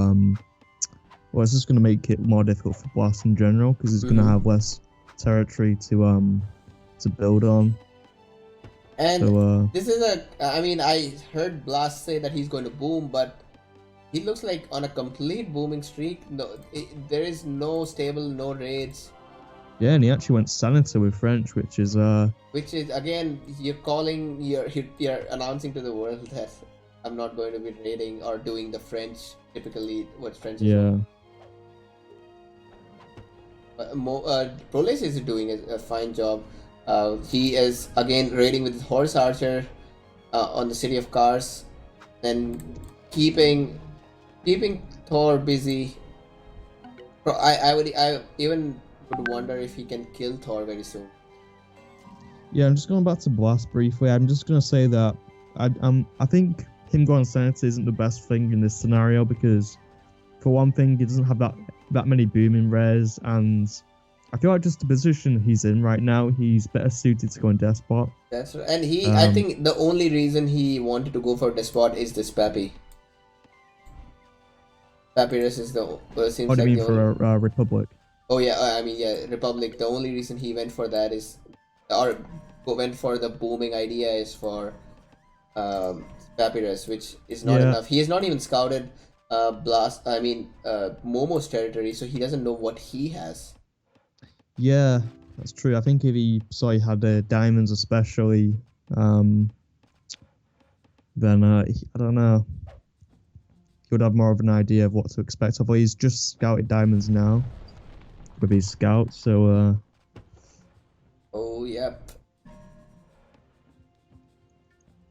well, it's just gonna make it more difficult for Blast in general, because it's gonna have less territory to build on. And so, this is I heard Blast say that he's going to boom, but he looks like on a complete booming streak. No, there is no stable, no raids. Yeah, and he actually went Senator with French, which is again, you're announcing to the world that I'm not going to be raiding or doing the French, typically what French is. Yeah. Proles is doing a fine job. He is again raiding with his horse archer on the city of Kars, and keeping Thor busy. I even would wonder if he can kill Thor very soon. Yeah, I'm just going back to Blast briefly. I'm just gonna say that I think him going Senator isn't the best thing in this scenario, because for one thing, he doesn't have that many booming rares, and I feel like just the position he's in right now, he's better suited to go in Despot. That's right. And I think the only reason he wanted to go for Despot is this Pappy. Papyrus is seems What do like you the mean for only. a Republic? Oh yeah, I mean yeah, Republic. The only reason he went for that is, or went for the booming idea is for Papyrus, which is not Yeah. enough. He has not even scouted Momo's territory, so he doesn't know what he has. Yeah, that's true. I think if he saw he had diamonds especially, then I don't know. He would have more of an idea of what to expect. Although he's just scouted diamonds now with his scouts, so Oh yep.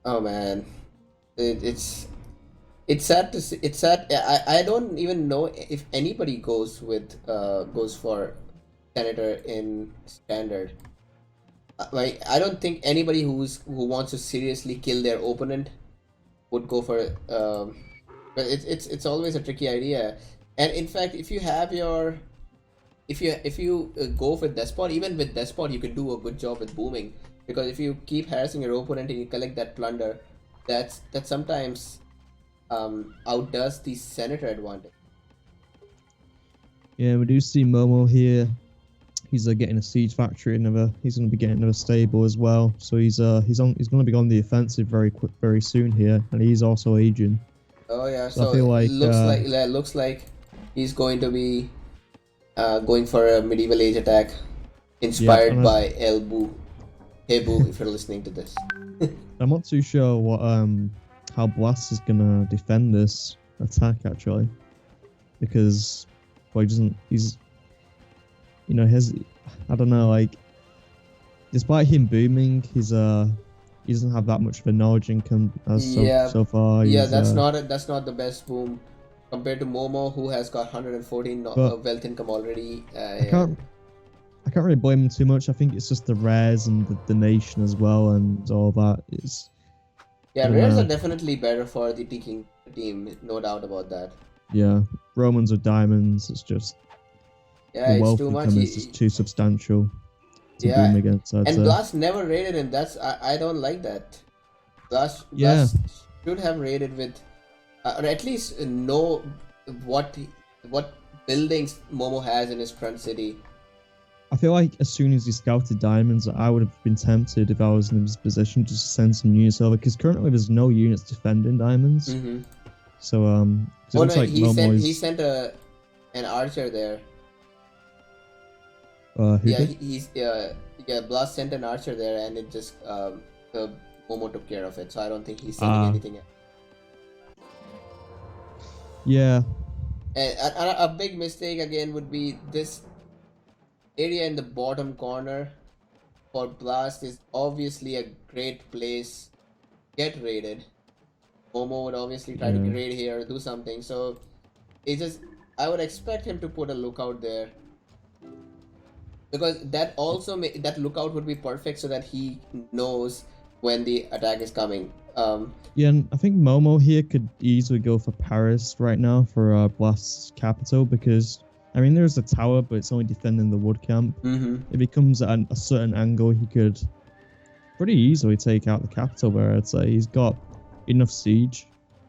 Oh man, it's sad to see. It's sad. I don't even know if anybody goes for senator in standard. Like I don't think anybody who wants to seriously kill their opponent would go for it. But it's always a tricky idea. And in fact, if you have your if you go with despot, even with despot, you can do a good job with booming, because if you keep harassing your opponent and you collect that plunder, that sometimes outdoes the senator advantage. yeah, we do see Momo here. He's getting a siege factory, he's going to be getting another stable as well. So he's going to be on the offensive very soon here, and he's also aging. Oh yeah, so I feel like looks like he's going to be going for a medieval age attack inspired by El Boo. Hey Boo, if you're listening to this. I'm not too sure what how Blast is gonna defend this attack actually, because well, he's I don't know, like despite him booming, he doesn't have that much of a knowledge income so far. Yeah, that's not the best boom compared to Momo, who has got 114 wealth income already. I can't really blame him too much. I think it's just the rares and the nation as well, and all that is. Yeah, rares are definitely better for the Teaking team, no doubt about that. Yeah, Romans or diamonds, it's just the wealth income is just too substantial to boom against. And Blast never raided him. I don't like that. Blast should have raided with, or at least know what buildings Momo has in his front city. I feel like as soon as he scouted diamonds, I would have been tempted, if I was in his position, just to send some units over, because currently there's no units defending diamonds. Mm-hmm. So he sent an archer there. Blast sent an archer there, and it just Momo took care of it. So I don't think he's sending anything else. Yeah. And a big mistake again would be this area in the bottom corner for Blast is obviously a great place to get raided. Momo would obviously try to raid here or do something. So I would expect him to put a lookout there, because that lookout would be perfect so that he knows when the attack is coming. Yeah, and I think Momo here could easily go for Paris right now for Blast's capital, because I mean there's a tower, but it's only defending the wood camp. Mm-hmm. If he comes at a certain angle, he could pretty easily take out the capital there. I'd say he's got enough siege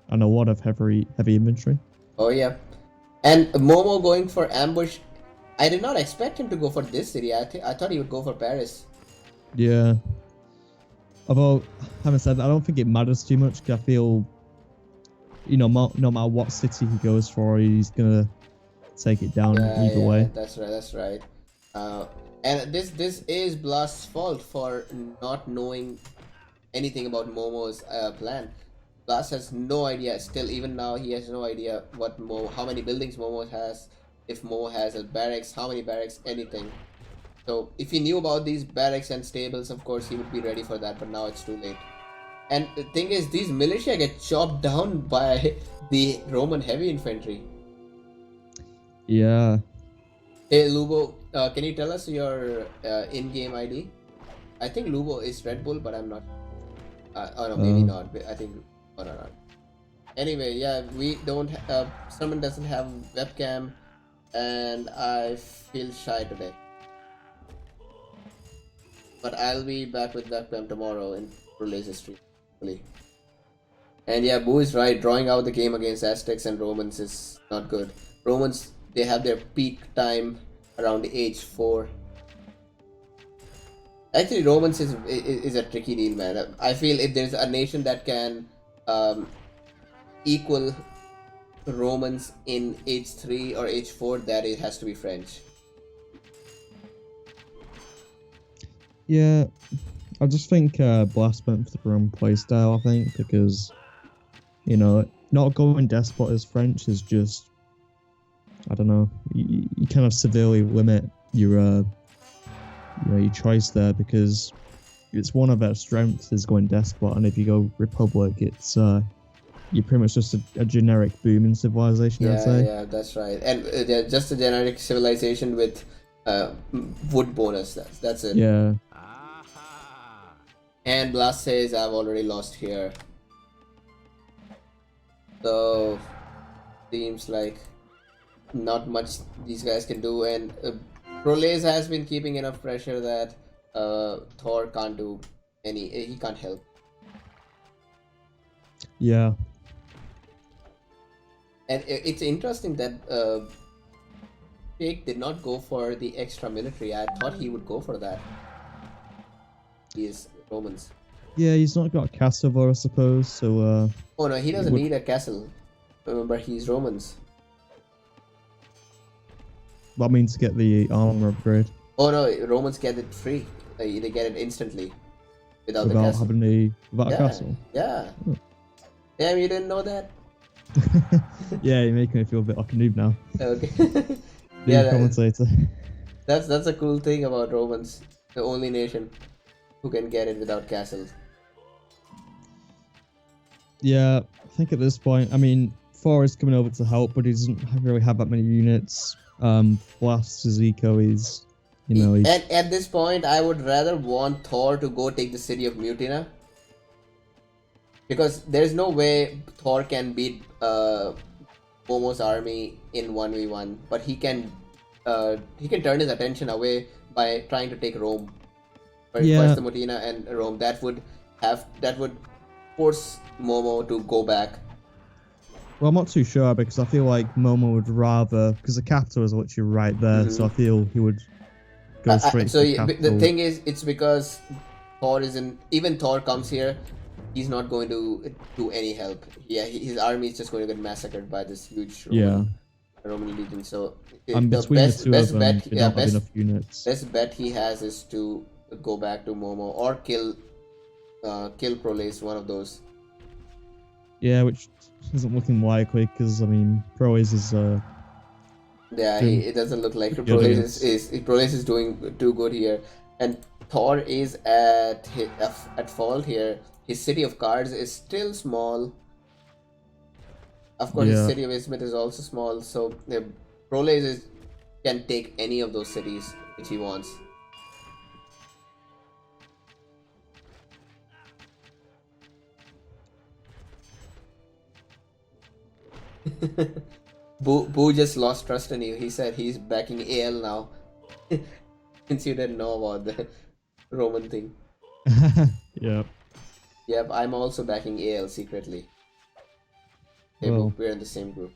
and a lot of heavy infantry. Oh yeah, and Momo going for ambush. I did not expect him to go for this city. I thought he would go for Paris. Yeah. Although, having said that, I don't think it matters too much, because I feel, no matter what city he goes for, he's gonna take it down either way. That's right. And this is Blast's fault for not knowing anything about Momo's plan. Blast has no idea. Still, even now, he has no idea how many buildings Momo has. If Momo has a barracks, how many barracks, anything. So if he knew about these barracks and stables, of course he would be ready for that, but now it's too late. And the thing is, these militia get chopped down by the Roman heavy infantry. Yeah. Hey Lubo, can you tell us your in-game ID? I think Lubo is Red Bull, but I'm not. Oh no, maybe not. I think. Oh no. Anyway, yeah, we don't. Serman doesn't have webcam, and I feel shy today. But I'll be back with webcam tomorrow in Relays history, hopefully. And yeah, Boo is right. Drawing out the game against Aztecs and Romans is not good. Romans, they have their peak time around age 4. Actually, Romans is a tricky deal, man. I feel if there's a nation that can um, equal Romans in age 3 or age 4, that it has to be French. Yeah, I just think Blast went for the wrong playstyle, I think, because, you know, not going Despot as French is just, I don't know, you kind of severely limit your your choice there, because it's one of their strengths is going Despot, and if you go Republic, it's you're pretty much just a generic booming civilization, I'd Yeah, say. yeah, that's right. And they're just a generic civilization with wood bonus. That's it. Yeah. Aha! And Blast says I've already lost here. So seems like not much these guys can do, and Proles has been keeping enough pressure that Thor can't do any. He can't help. Yeah. And it's interesting that Jake did not go for the extra military. I thought he would go for that. He is Romans. Yeah, he's not got Cassava, I suppose, so Oh no, he doesn't would- need a castle. Remember, he's Romans. that means to get the armor upgrade Oh no, Romans get it free. They get it instantly without the without castle. without Yeah, a castle. yeah. Hmm. Damn, you didn't know that? Yeah, you're making me feel a bit like a noob now. Okay. Noob Yeah, commentator. that's a cool thing about Romans. The only nation who can get it without castles. Yeah, I think at this point, I mean, Thor is coming over to help, but he doesn't really have that many units. Blast's eco is, you know, he's, And at this point, I would rather want Thor to go take the city of Mutina. Because there's no way Thor can beat Momo's army in 1v1, but he can turn his attention away by trying to take Rome. First Yeah. the Mutina and Rome. That would force Momo to go back. well, I'm not too sure because I feel like Momo would rather, because the capital is literally right there, so I feel he would go straight So to the the capital. thing is, it's because Thor isn't. Even Thor comes here, he's not going to do any help. Yeah, his army is just going to get massacred by this huge Roman legion. So And the between the two best of them, bet, they yeah, don't have enough units. best bet he has is to go back to Momo or kill Proles, one of those. Yeah, which isn't looking likely because I mean, Proes is Yeah, doing it doesn't look like good Proles against- Proles is doing too good here, and Thor is at fault here. His city of cards is still small. Of course, his Yeah. city of Ismith is also small. So Proles can take any of those cities which he wants. Boo just lost trust in you. He said he's backing AL now. Since you didn't know about the Roman thing. yeah. Yep, I'm also backing AL secretly. Hey, Well. Boo, we're in the same group.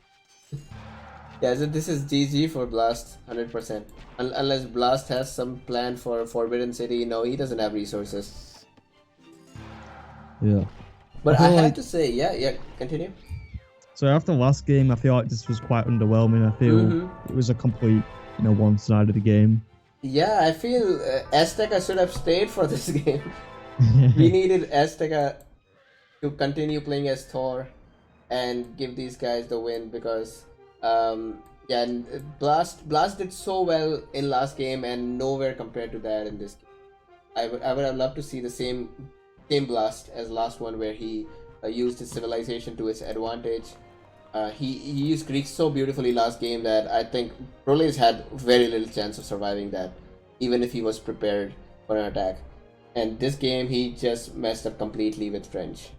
Yeah, so this is GG for Blast, 100%. Unless Blast has some plan for Forbidden City. No, he doesn't have resources. Yeah. But I I feel have like- to say, yeah, continue. So after the last game, I feel like this was quite underwhelming. I feel Mhm. it was a complete, one-sided game. Yeah, I feel Azteca should have stayed for this game. We needed Azteca to continue playing as Thor and give these guys the win because yeah, and Blast did so well in last game and nowhere compared to that in this game. I would have loved to see the same Blast as last one where he used his civilization to his advantage. He used Greek so beautifully last game that I think Proles had very little chance of surviving that, even if he was prepared for an attack. And this game, he just messed up completely with French.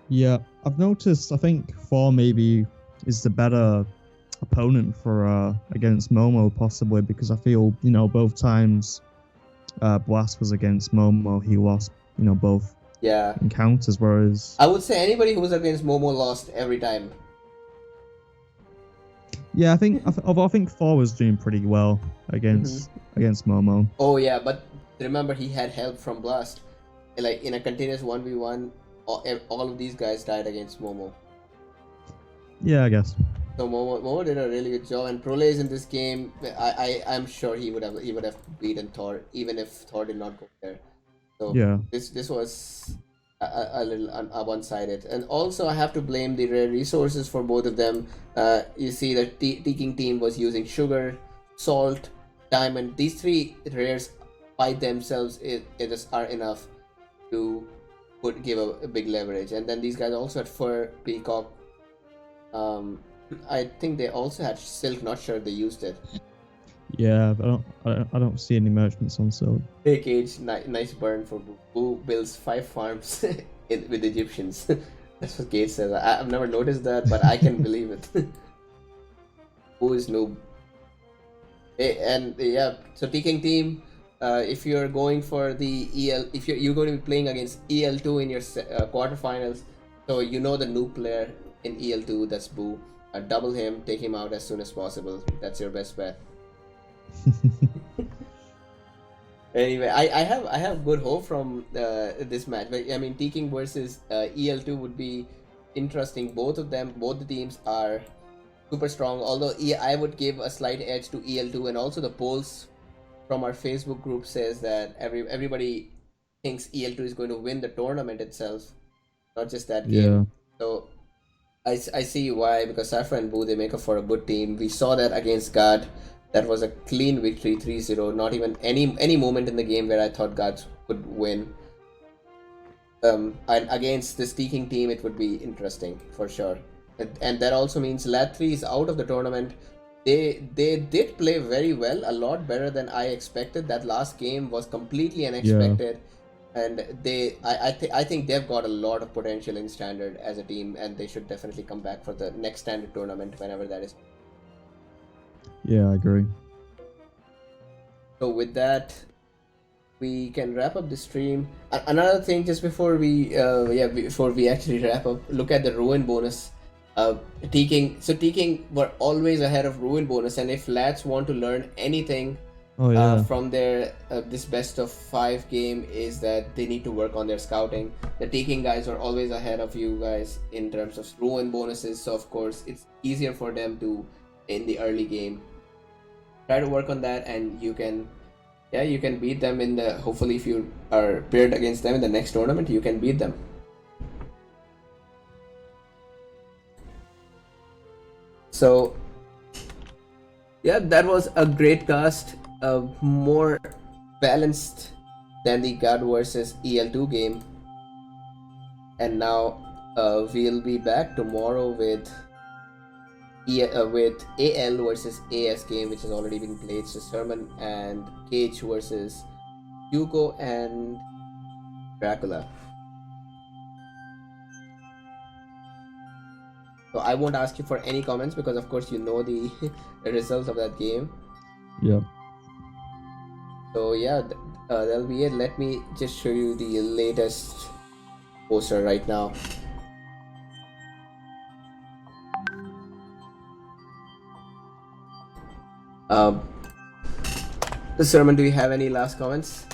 Yeah, I've noticed. I think Thor maybe is the better opponent for against Momo, possibly because I feel both times Blast was against Momo, he lost both Yeah, encounters. Whereas I would say anybody who's against Momo lost every time. yeah, I think Thor was doing pretty well Mhm. against Momo. Oh yeah, but remember he had help from Blast. Like in a continuous 1v1, all of these guys died against Momo. Yeah, I guess. So Momo did a really good job, and Prolez in this game, I'm sure he would have beaten Thor even if Thor did not go there. So Yeah, this was a little one-sided, and also I have to blame the rare resources for both of them. You see, the Teaking team was using sugar, salt, diamond. These three rares by themselves it is are enough to give a big leverage, and then these guys also had fur, peacock. Um, I think they also had silk. Not sure if they used it. yeah. But I don't see any merchants on sale. Hey Cage, nice burn for Boo. Boo builds 5 farms with Egyptians. That's what Cage says. I've never noticed that, but I can believe it. Boo is noob. Hey, and yeah, so Teaking team, if you're going for the EL, if you're going to be playing against EL2 in your quarterfinals, so you know the noob player in EL2, that's Boo. Double him, take him out as soon as possible. That's your best bet. Anyway, I have good hope from this match. But I mean, Teaking versus EL2 would be interesting. Both the teams are super strong. Although I would give a slight edge to EL2, and also the polls from our Facebook group says that everybody thinks EL2 is going to win the tournament itself, not just that Yeah, game. So I see why, because Safra and Boo, they make up for a good team. We saw that against God. That was a clean victory, 3-0. Not even any moment in the game where I thought God could win. And against this Teaking team, it would be interesting for sure. And that also means LAT3 is out of the tournament. They did play very well, a lot better than I expected. That last game was completely yeah, unexpected, and I think they've got a lot of potential in standard as a team, and they should definitely come back for the next standard tournament whenever that is. yeah. I agree. So with that, we can wrap up the stream. Another thing, just before before we actually wrap up, look at the ruin bonus. Teaking were always ahead of ruin bonus, and if lads want to learn anything Oh yeah, from their this best of 5 game, is that they need to work on their scouting. The Teaking guys are always ahead of you guys in terms of ruin bonuses, so of course it's easier for them to in the early game. Try to work on that, and you can beat them in the, hopefully if you are paired against them in the next tournament, you can beat them. So yeah, that was a great cast, more balanced than the God versus EL2 game. And now we'll be back tomorrow with with AL versus AS game, which has already been played. So Serman and Cage versus Hugo and Dracula. So I won't ask you for any comments because of course you know the results of that game. yeah. So yeah, that'll be it. Let me just show you the latest poster right now. Um, Sermon, do you have any last comments?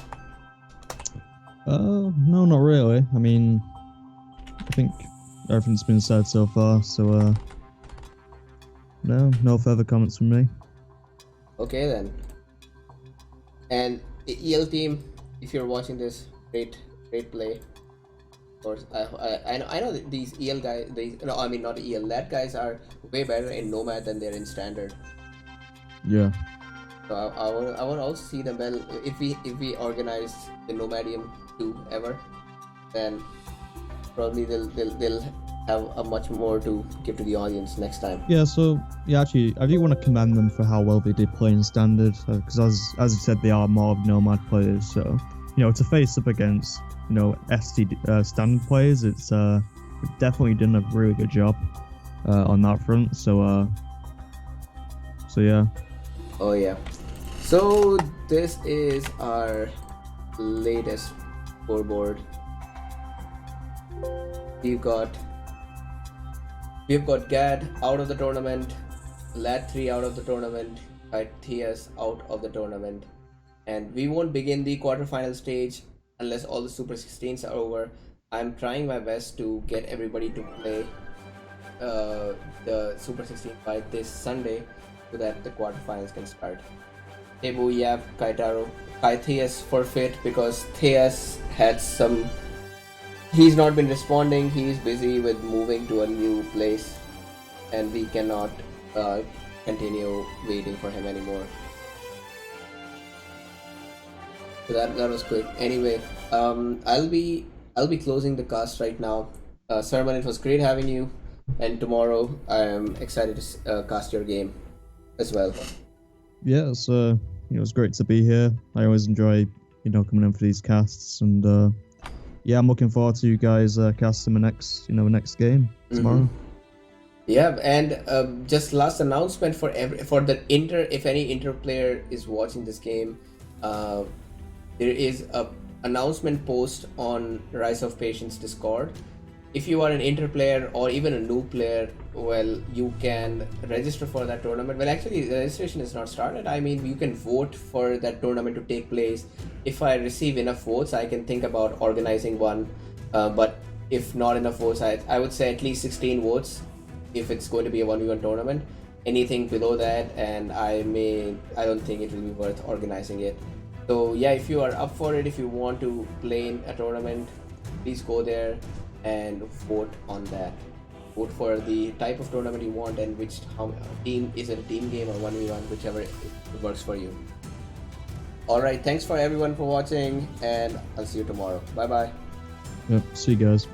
No, not really. I mean, I think everything's been said so far. So no further comments from me. Okay then. And the EL team, if you're watching this, great play. Of course, I know that these EL guys, no, I mean not EL, LAT guys are way better in Nomad than they're in Standard. Yeah, So I want to also see them well. If we organize the Nomadium 2 ever, then probably they'll have a much more to give to the audience next time. yeah. So yeah, actually, I do want to commend them for how well they did play in standard. Because as you said, they are more of nomad players. So to face up against ST standard players, it's we've definitely done a really good job on that front. So yeah, Oh yeah. So this is our latest scoreboard. We've got we've got Gad out of the tournament, LAT3 out of the tournament, Theas out of the tournament, and we won't begin the quarterfinal stage unless all the Super 16s are over. I'm trying my best to get everybody to play uh, the Super 16 by this Sunday so that the quarterfinals can start. Tebu, Yap, Kaitaro. Theas forfeit because Theas had some. He's not been responding. He's busy with moving to a new place, and we cannot uh, continue waiting for him anymore. So that was quick. Anyway, I'll be closing the cast right now. Serman, it was great having you, and tomorrow I am excited to cast your game as well. yeah. It was great to be here. I always enjoy coming in for these casts, and yeah, I'm looking forward to you guys casting the next game tomorrow. Yeah, and just last announcement for for the inter, if any inter player is watching this game, uh, there is a announcement post on Rise of Patience Discord. If you are an inter player or even a new player, well, you can register for that tournament. Well, actually, the registration is not started. I mean, you can vote for that tournament to take place. If I receive enough votes, I can think about organizing one. But if not enough votes, I would say at least 16 votes if it's going to be a 1v1 tournament. Anything below that, and I don't think it will be worth organizing it. So yeah, if you are up for it, if you want to play in a tournament, please go there and vote on that. Vote for the type of tournament you want and which how team, is it a team game or 1v1, whichever it works for you. All right, thanks for everyone for watching, and I'll see you tomorrow. Bye bye. Yep. See you guys.